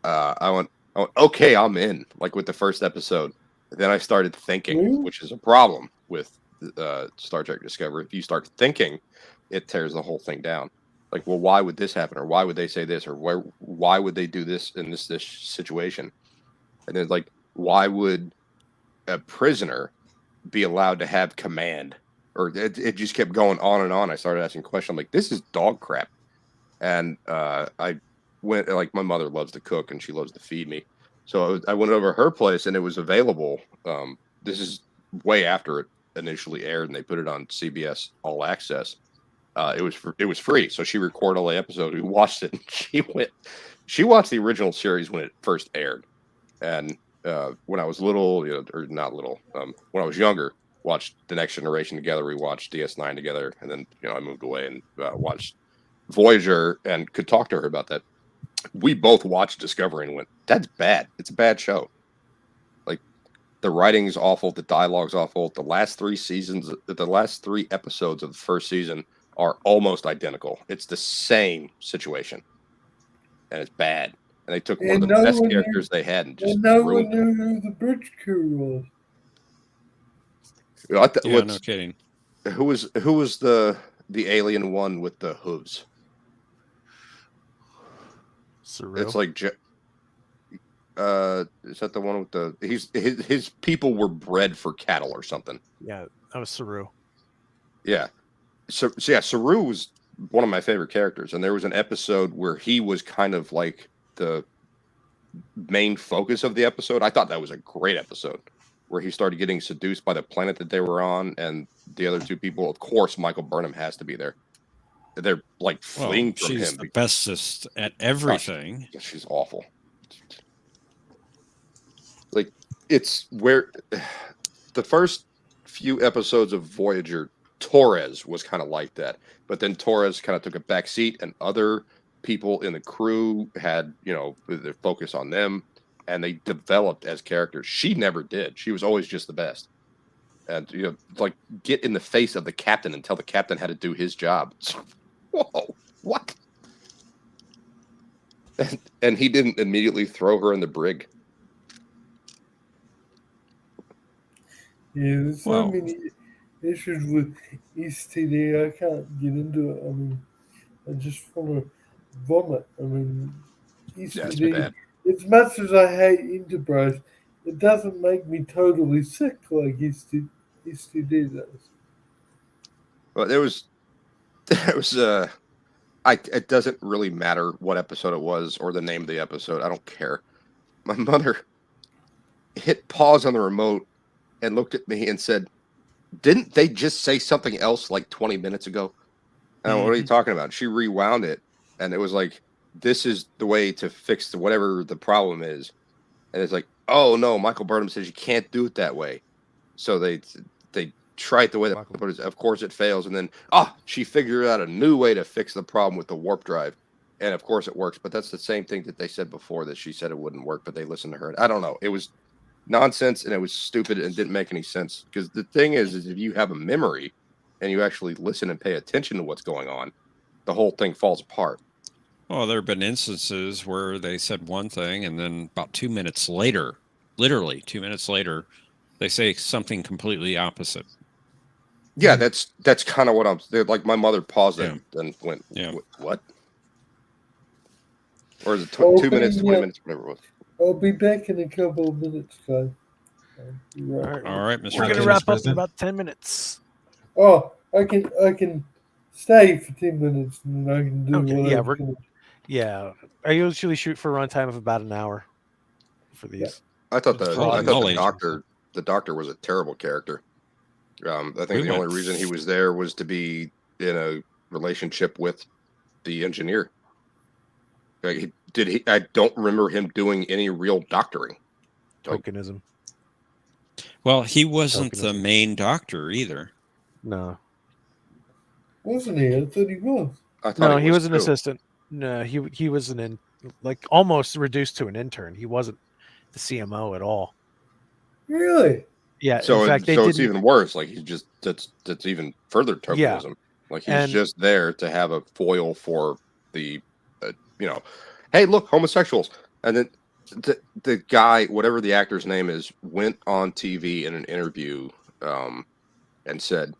I went, okay, I'm in. Like with the first episode, then I started thinking, which is a problem with Star Trek Discovery. If you start thinking, it tears the whole thing down. Like, well, why would this happen, or why would they say this, or why would they do this in this situation? And then like, why would a prisoner be allowed to have command? Or it just kept going on and on. I started asking questions. I'm like, this is dog crap. And I went, like, my mother loves to cook and she loves to feed me. So I went over to her place and it was available. This is way after it initially aired and they put it on CBS All Access. It was free. So she recorded all the episodes. We watched it and she watched the original series when it first aired. And when I was little, or not little, when I was younger, watched The Next Generation together. We watched DS9 together, and then I moved away and watched Voyager, and could talk to her about that. We both watched Discovery and went, "That's bad. It's a bad show. Like the writing's awful, the dialogue's awful. The last 3 episodes of the first season are almost identical. It's the same situation, and it's bad." And they took one of the best characters they had and just no ruined one knew who the bridge crew it. Yeah, no kidding. Who was the alien one with the hooves? Surreal. It's like, is that the one with the? His people were bred for cattle or something. Yeah, that was Saru. Yeah, so yeah, Saru was one of my favorite characters, and there was an episode where he was kind of like the main focus of the episode. I thought that was a great episode where he started getting seduced by the planet that they were on, and the other 2 people. Of course, Michael Burnham has to be there. They're like fleeing from she's him. the bestest at everything. Gosh, she's awful. Like, it's where the first few episodes of Voyager, Torres was kind of like that, but then Torres kind of took a back seat, and other people in the crew had, their focus on them, and they developed as characters. She never did. She was always just the best. And, like, get in the face of the captain and tell the captain how to do his job. Whoa, what? And he didn't immediately throw her in the brig. Yeah, there's so many issues with STD. I can't get into it. I mean, I just want to vomit. I mean, STD, bad. as much as I hate Enterprise, it doesn't make me totally sick like STD does. Well, it doesn't really matter what episode it was or the name of the episode. I don't care. My mother hit pause on the remote and looked at me and said, "Didn't they just say something else like 20 minutes ago?" And I went, "What are you talking about?" She rewound it, and it was like, "This is the way to fix whatever the problem is." And it's like, "Oh no, Michael Burnham says you can't do it that way." So they try it the way that, Michael. but of course it fails, and then she figured out a new way to fix the problem with the warp drive, and of course it works. But that's the same thing that they said before, that she said it wouldn't work, but they listened to her. I don't know. It was nonsense, and it was stupid, and didn't make any sense. Because the thing is if you have a memory and you actually listen and pay attention to what's going on, the whole thing falls apart. Well, there have been instances where they said one thing, and then about 2 minutes later, literally 2 minutes later, they say something completely opposite. Yeah, that's kind of what I'm like. My mother paused it and went, Yeah. What? Or is it 2 Okay, minutes, 20 yeah. minutes, whatever it was? I'll be back in a couple of minutes, guys. All right, All right, Mr. we're gonna Okay, wrap Mr. up in President. about 10 minutes. Oh, I can stay for 10 minutes and then I can do Okay, what yeah, I'm gonna. Yeah, I usually shoot for a runtime of about an hour for these. I thought It's the fraud I thought the knowledge. doctor was a terrible character. I think We the only went- reason he was there was to be in a relationship with the engineer. Like, I don't remember him doing any real doctoring. Tokenism. Well, he wasn't the Tokenism. main doctor either. No, Wasn't he? I thought he was. I thought no, he was an too. assistant. No, he was like almost reduced to an intern. He wasn't the CMO at all. Really? Yeah, So, in fact, they so it's didn't. even worse. Like he's just that's even further tokenism. Like he's And- just there to have a foil for the, hey, look, homosexuals, and then the guy, whatever the actor's name is, went on TV in an interview, and said,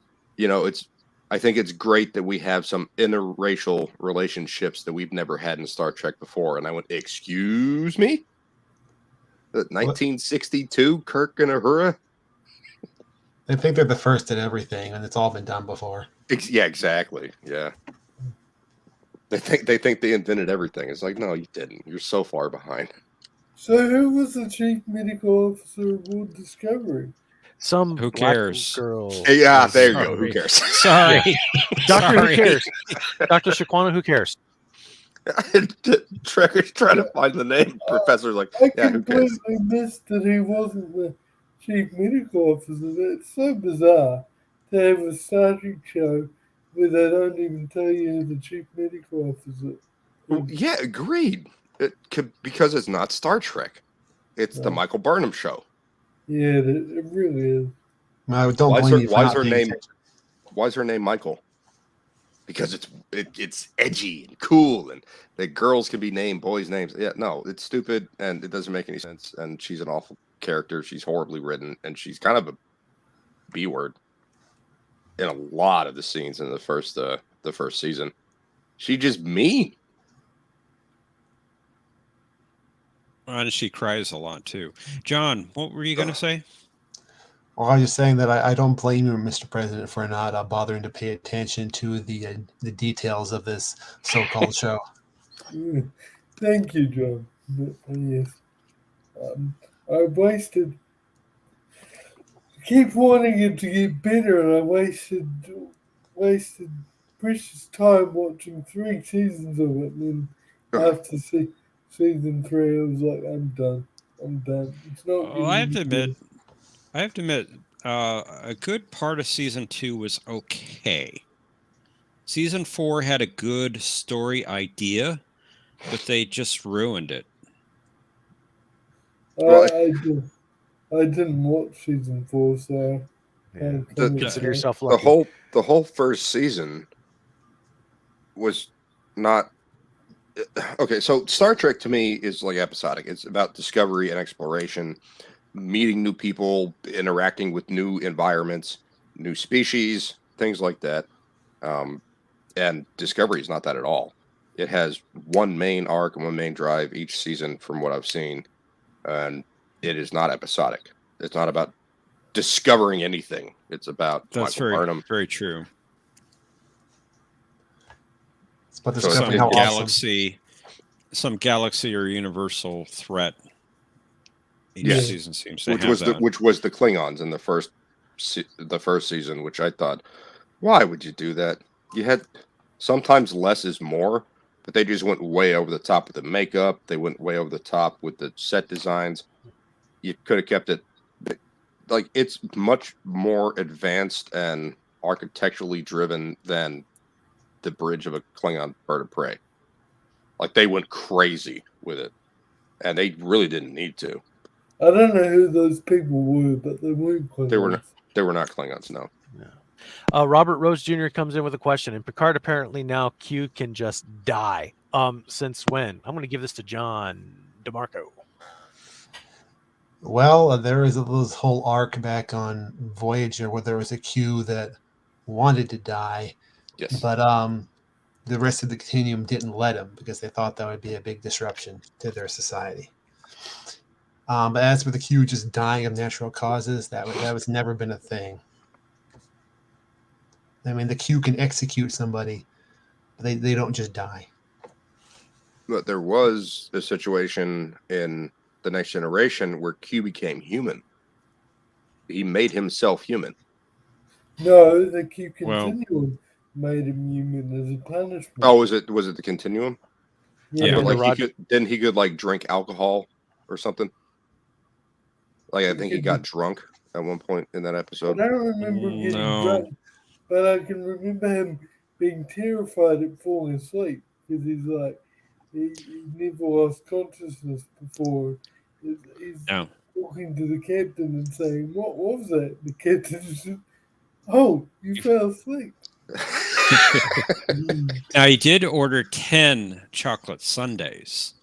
I think it's great that we have some interracial relationships that we've never had in Star Trek before. And I went, excuse me? 1962, Kirk and Uhura? They think they're the first at everything, and it's all been done before. Yeah, exactly. Yeah. They think they invented everything. It's like, no, you didn't. You're so far behind. So who was the chief medical officer aboard Discovery? Some Who black cares? girl. Yeah, was- there you go. Who cares? Sorry. Doctor, Sorry. who cares? Dr. Shaquana, who cares? Trekker's trying to find the name. Professor's like, I yeah, who cares? completely missed that he wasn't the chief medical officer. It's so bizarre to have a Star Trek show where they don't even tell you who the chief medical officer is. Yeah, agreed. Because it's not Star Trek. It's the Right. Michael Burnham show. Yeah, it really is. I don't Why is blame her- you for why is not her paying name- attention. Why is her name Michael? Because it's edgy and cool, and the girls can be named boys' names. Yeah, no, it's stupid and it doesn't make any sense. And she's an awful character. She's horribly written, and she's kind of a B word in a lot of the scenes in the first season. She just mean. And she cries a lot too. John, what were you going to say? Well, I was just saying that I don't blame you, Mr. President, for not bothering to pay attention to the details of this so-called show. Yeah. Thank you, John. Yes. I wasted. I keep wanting it to get better, and I wasted precious time watching 3 seasons of it. And then after season 3, I was like, I'm done. It's not. Well, I have to getting admit, a good part of season 2 was okay. Season 4 had a good story idea, but they just ruined it. better. I didn't watch season 4, so Yeah. can't Consider say. yourself The lucky. whole first season was not okay. So Star Trek to me is like episodic. It's about discovery and exploration, meeting new people, interacting with new environments, new species, things like that. And Discovery is not that at all. It has one main arc and one main drive each season, from what I've seen, and it is not episodic. It's not about discovering anything. It's about That's Michael Burnham. very true. But So discovering some how awesome. Some galaxy or universal threat. Each Yes. season seems to which have was that. the Klingons in the first season, which I thought, why would you do that? You had sometimes less is more, but they just went way over the top with the makeup. They went way over the top with the set designs. You could have kept it like it's much more advanced and architecturally driven than the bridge of a Klingon bird of prey. Like they went crazy with it, and they really didn't need to. I don't know who those people were, but they weren't Klingons. They were not Klingons, no. Robert Rose Jr. comes in with a question, and Picard apparently now Q can just die. Since when? I'm going to give this to John DeMarco. Well, there is this whole arc back on Voyager where there was a Q that wanted to die, Yes. but the rest of the Continuum didn't let him because they thought that would be a big disruption to their society. But as for the Q just dying of natural causes, that was never been a thing. I mean, the Q can execute somebody, but they don't just die. But there was a situation in The Next Generation where Q became human. He made himself human. No, the Q Continuum made him human as a punishment. Oh, was it the Continuum? Yeah. But like he could like drink alcohol or something. Like I think he got drunk at one point in that episode. I don't remember getting drunk, but I can remember him being terrified at falling asleep because he's like he never lost consciousness before. He's talking to the captain and saying, "What was that?" The captain said, "Oh, you fell asleep." Now he did order 10 chocolate sundaes.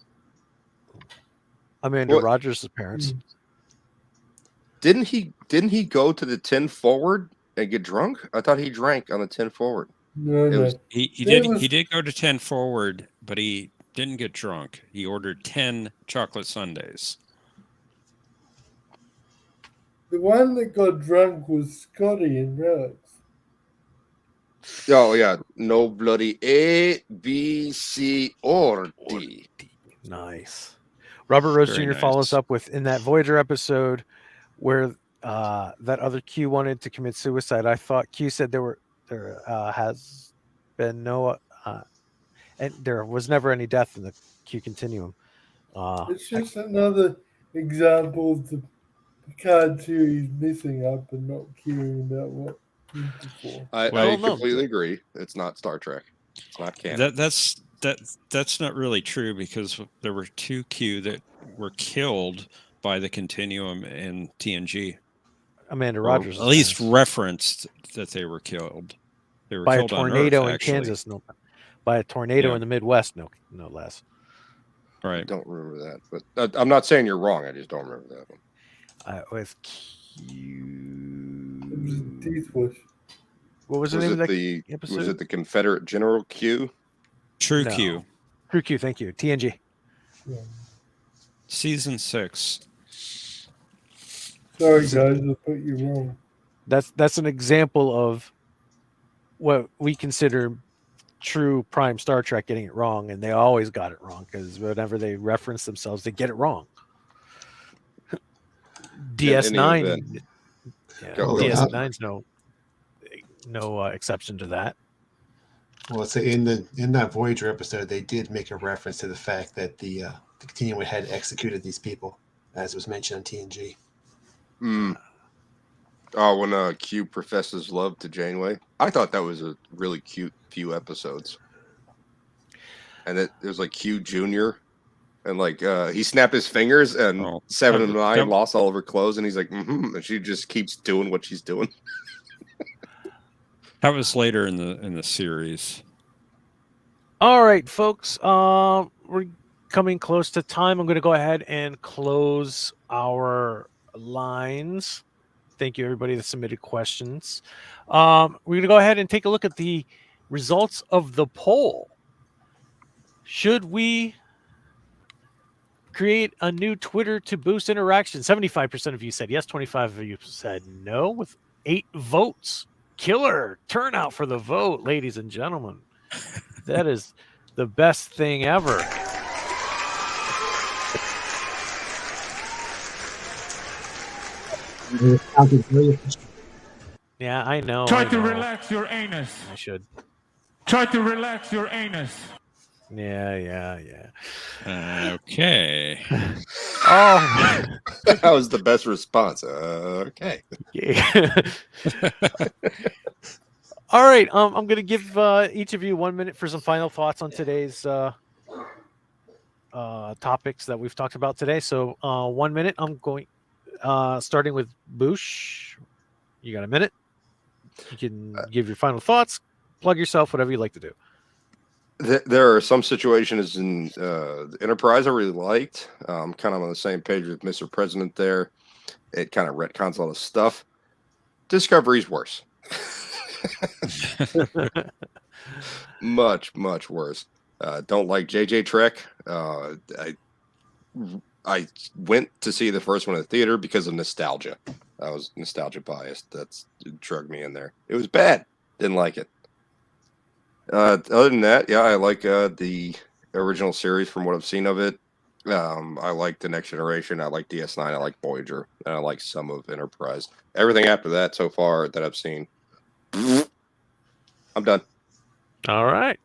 Amanda Rogers' parents. Didn't he go to the 10 forward and get drunk? I thought he drank on the 10 forward. No. He did go to 10 forward, but he didn't get drunk. He ordered 10 chocolate sundaes. The one that got drunk was Scotty and Rex. Oh yeah, no bloody A, B, C, or D. Nice. Robert Rose Very Jr. nice. follows up with in that Voyager episode where that other Q wanted to commit suicide. I thought Q said there has been no and there was never any death in the Q Continuum. It's just another example of the Picard series messing up and not caring about what came before. I completely agree. It's not Star Trek. It's not canon. That's not really true because there were 2 Q that were killed by the Continuum in TNG. Amanda Rogers, at least referenced that they were killed. They were by killed a tornado on Earth, in Kansas. No, by a tornado in the Midwest. No less. Right. I don't remember that, but I'm not saying you're wrong. I just don't remember that one. With Q. It was Teeth Wish. What was the name of that episode? Was it the Confederate General Q? True Q. True Q. Thank you. TNG. Yeah. Season 6. Sorry, guys, I put you wrong. That's an example of what we consider true prime Star Trek getting it wrong, and they always got it wrong because whenever they reference themselves, they get it wrong. DS9, DS9's no exception to that. Well, so in that Voyager episode, they did make a reference to the fact that the Continuum had executed these people, as was mentioned on TNG. Oh, when Q professes love to Janeway, I thought that was a really cute few episodes. And it was like Q Jr. And like he snapped his fingers, and 7 of 9 lost all of her clothes, and he's like, and she just keeps doing what she's doing. That was later in the series. All right, folks. We're coming close to time. I'm going to go ahead and close our lines. Thank you, everybody that submitted questions. We're going to go ahead and take a look at the results of the poll. Should we create a new Twitter to boost interaction? 75% of you said yes. 25% of you said no, with 8 votes. Killer turnout for the vote, ladies and gentlemen. That is the best thing ever. Yeah, I know. Try to relax your anus. I should. Try to relax your anus. Yeah. Okay. Oh, That was the best response. Okay. yeah. All right. I'm gonna give each of you 1 minute for some final thoughts on today's topics that we've talked about today. So 1 minute. I'm going starting with Boosh. You got a minute. You can give your final thoughts, plug yourself, whatever you like to do. There are some situations in the Enterprise I really liked. I'm kind of on the same page with Mr. President there. It kind of retcons a lot of stuff. Discovery's worse. Much, much worse. Don't like JJ Trek. I went to see the first one in the theater because of nostalgia. I was nostalgia biased. It drugged me in there. It was bad. Didn't like it. Other than that, yeah, I like the original series from what I've seen of it. I like The Next Generation. I like DS9. I like Voyager. And I like some of Enterprise. Everything after that so far that I've seen, I'm done. All right.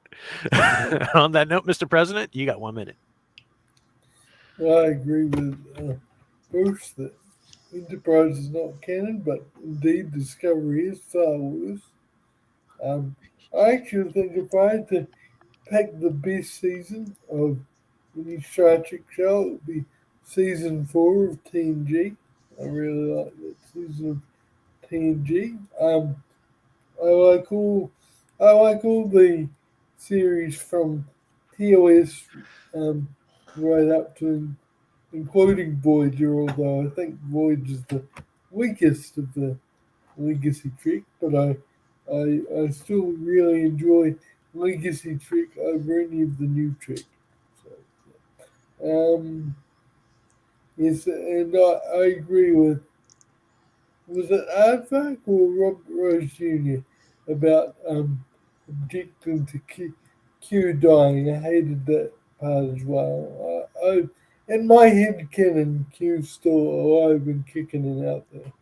On that note, Mr. President, you got 1 minute. I agree with Bruce that Enterprise is not canon, but indeed Discovery is Star Wars. I actually think if I had to pick the best season of any Star Trek show, it would be season 4 of TNG. I really like that season of TNG. I like all the series from TOS right up to including Voyager, although I think Voyager is the weakest of the Legacy Trek, but I still really enjoy Legacy Trek over any of the new Trek. So, yes, and I agree with, was it Arthur or Robert Rose Jr. about objecting to Q dying? I hated that part as well. In my head canon, Q's still alive and kicking and out there.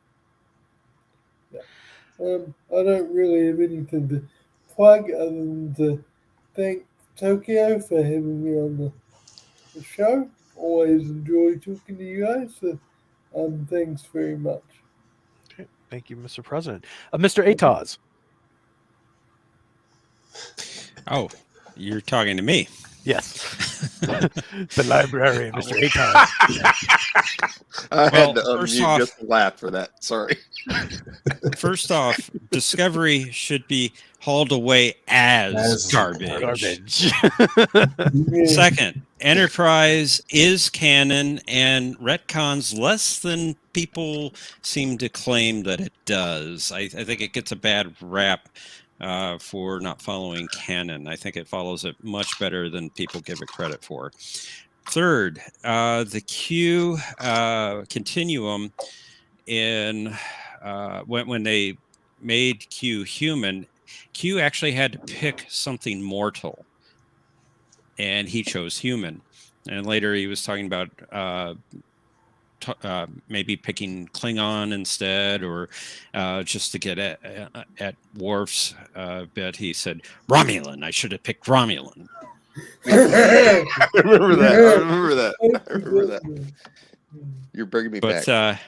I don't really have anything to plug other than to thank Tokyo for having me on the show. Always enjoy talking to you guys. So, thanks very much. Okay. Thank you, Mr. President. Mr. Ataz. Oh, you're talking to me. Yes. The librarian, Mr. Ataz. I Well, had to first unmute off- just to laugh for that. Sorry. First off, Discovery should be hauled away as As garbage. Garbage. Yeah. Second, Enterprise is canon and retcons less than people seem to claim that it does. I think it gets a bad rap for not following canon. I think it follows it much better than people give it credit for. Third, the Q continuum in when they made Q human, Q actually had to pick something mortal, and he chose human. And later he was talking about maybe picking Klingon instead, or just to get at Worf's bit, he said Romulan. I should have picked Romulan. I remember that. You're bringing me But back.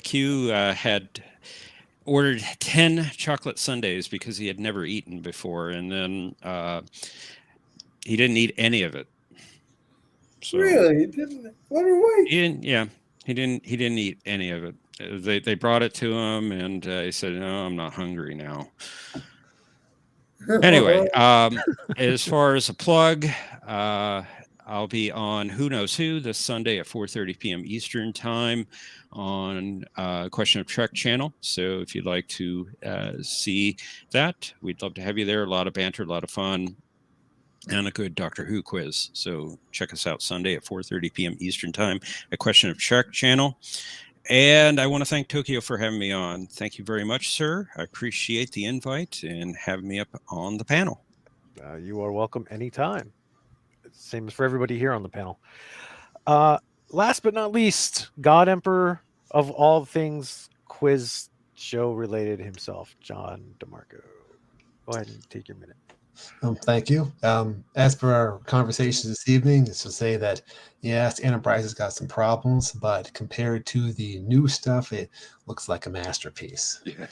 Q had ordered 10 chocolate sundaes because he had never eaten before, and then he didn't eat any of it. So Really? Didn't? What a waste. he didn't eat any of it. They brought it to him, and he said, "No, I'm not hungry now." Anyway, as far as a plug, I'll be on Who Knows Who this Sunday at 4:30 p.m. Eastern Time on Question of Trek channel. So if you'd like to see that, we'd love to have you there. A lot of banter, a lot of fun, and a good Doctor Who quiz. So check us out Sunday at 4:30 p.m. Eastern Time at Question of Trek channel. And I want to thank Tokyo for having me on. Thank you very much, sir. I appreciate the invite and having me up on the panel. You are welcome anytime. Same as for everybody here on the panel. Last but not least, God Emperor of all things quiz show related himself, John DeMarco. Go ahead and take your minute. Thank you. As for our conversation this evening, is to say that yes, Enterprise has got some problems, but compared to the new stuff, it looks like a masterpiece. Yeah.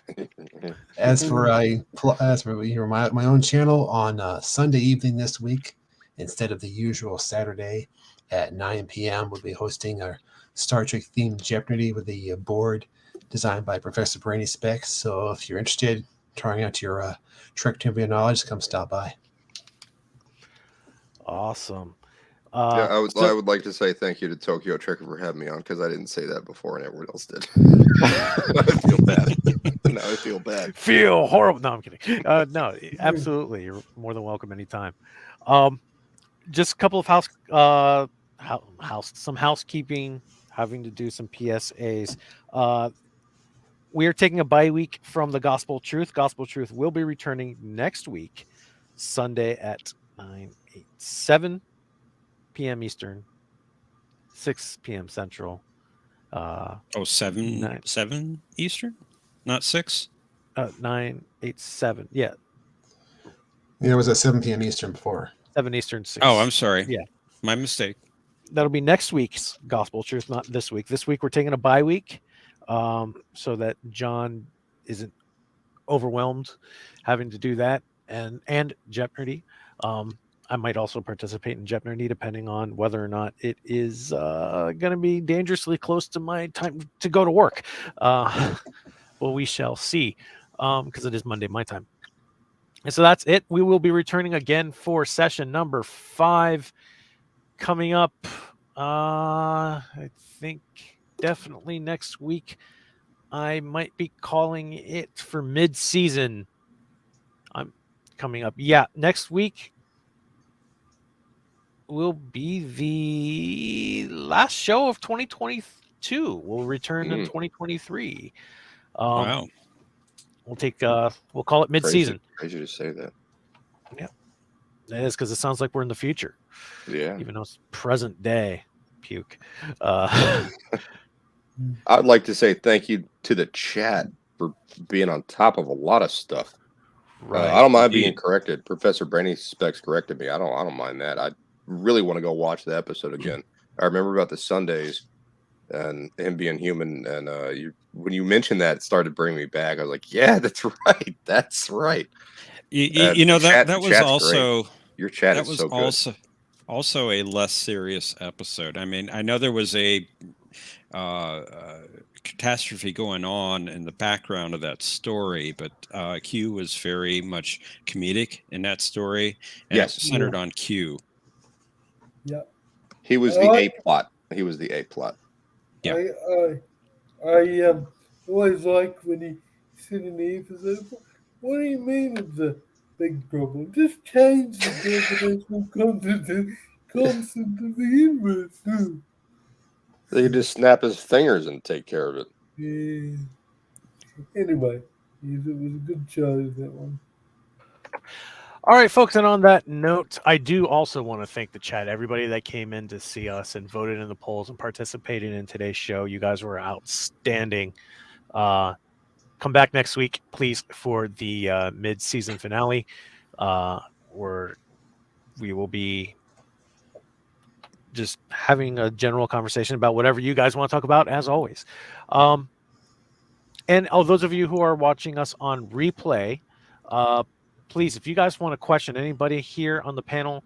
As for my own channel on Sunday evening this week, instead of the usual Saturday at 9 p.m., we'll be hosting our Star Trek themed Jeopardy with the board designed by Professor Brainy Specs. So if you're interested in trying out your Trek trivia knowledge, come stop by. Awesome. Yeah, I would so- like to say thank you to Tokyo Trekker for having me on because I didn't say that before and everyone else did. I feel bad. Now I feel bad. Feel horrible. No, I'm kidding. No, absolutely. You're more than welcome anytime. Just a couple of some housekeeping, having to do some PSAs. We are taking a bye week from the Gospel Truth. Gospel Truth will be returning next week, Sunday at 7 p.m. Eastern, 6 p.m. Central. 7 Eastern, not 6. 9, 8, 7. Yeah, Yeah, it was at 7 p.m. Eastern before. 7 Eastern, 6. Oh, I'm sorry. Yeah. My mistake. That'll be next week's Gospel Truth, not this week. This week we're taking a bye week, so that John isn't overwhelmed having to do that and Jeopardy. I might also participate in Jeopardy depending on whether or not it is going to be dangerously close to my time to go to work. Well, we shall see, because it is Monday my time. And so that's it. We will be returning again for session number 5 coming up. I think definitely next week. I might be calling it for mid-season. I'm coming up. Yeah, next week will be the last show of 2022. We'll return in 2023. Wow. We'll take we'll call it mid-season. Crazy to say that. Yeah, it is, because it sounds like we're in the future. Yeah. Even though it's present day. Puke. I'd like to say thank you to the chat for being on top of a lot of stuff. Right. I don't mind being corrected. Professor Brainy Specs corrected me. I don't mind that. I really want to go watch the episode again. I remember about the Sundays and him being human, and when you mentioned that, it started bringing me back. I was like, yeah, that's right. That's right. You know, that was also great. Your chat that is was so good. also a less serious episode. I mean, I know there was a catastrophe going on in the background of that story, but Q was very much comedic in that story, and Yes. it was centered on Q. Yeah. He was the A plot. He was the A plot. Yeah. I always like when he said in the episode, what do you mean it's a big problem? Just change the gravitational constant of the universe. They could just snap his fingers and take care of it. Yeah. Anyway, it was a good show, that one. All right, folks, and on that note, I do also want to thank the chat, everybody that came in to see us and voted in the polls and participated in today's show. You guys were outstanding. Come back next week, please, for the mid-season finale, where we will be just having a general conversation about whatever you guys want to talk about, as always. And those of you who are watching us on replay, please, if you guys want to question anybody here on the panel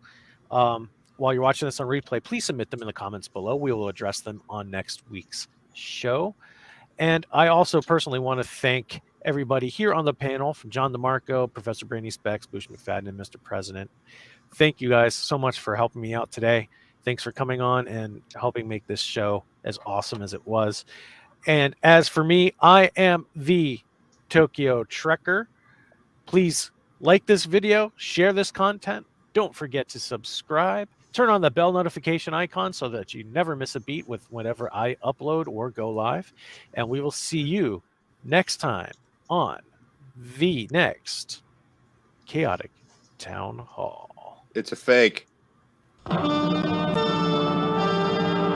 while you're watching this on replay, please submit them in the comments below. We will address them on next week's show. And I also personally want to thank everybody here on the panel, from John DeMarco, Professor Brainy Specs, Bush McFadden, and Mr. President. Thank you guys so much for helping me out today. Thanks for coming on and helping make this show as awesome as it was. And as for me, I am the Tokyo Trekker. Please like this video, share this content. Don't forget to subscribe. Turn on the bell notification icon so that you never miss a beat with whenever I upload or go live. And we will see you next time on the next Chaotic Town Hall. It's a fake.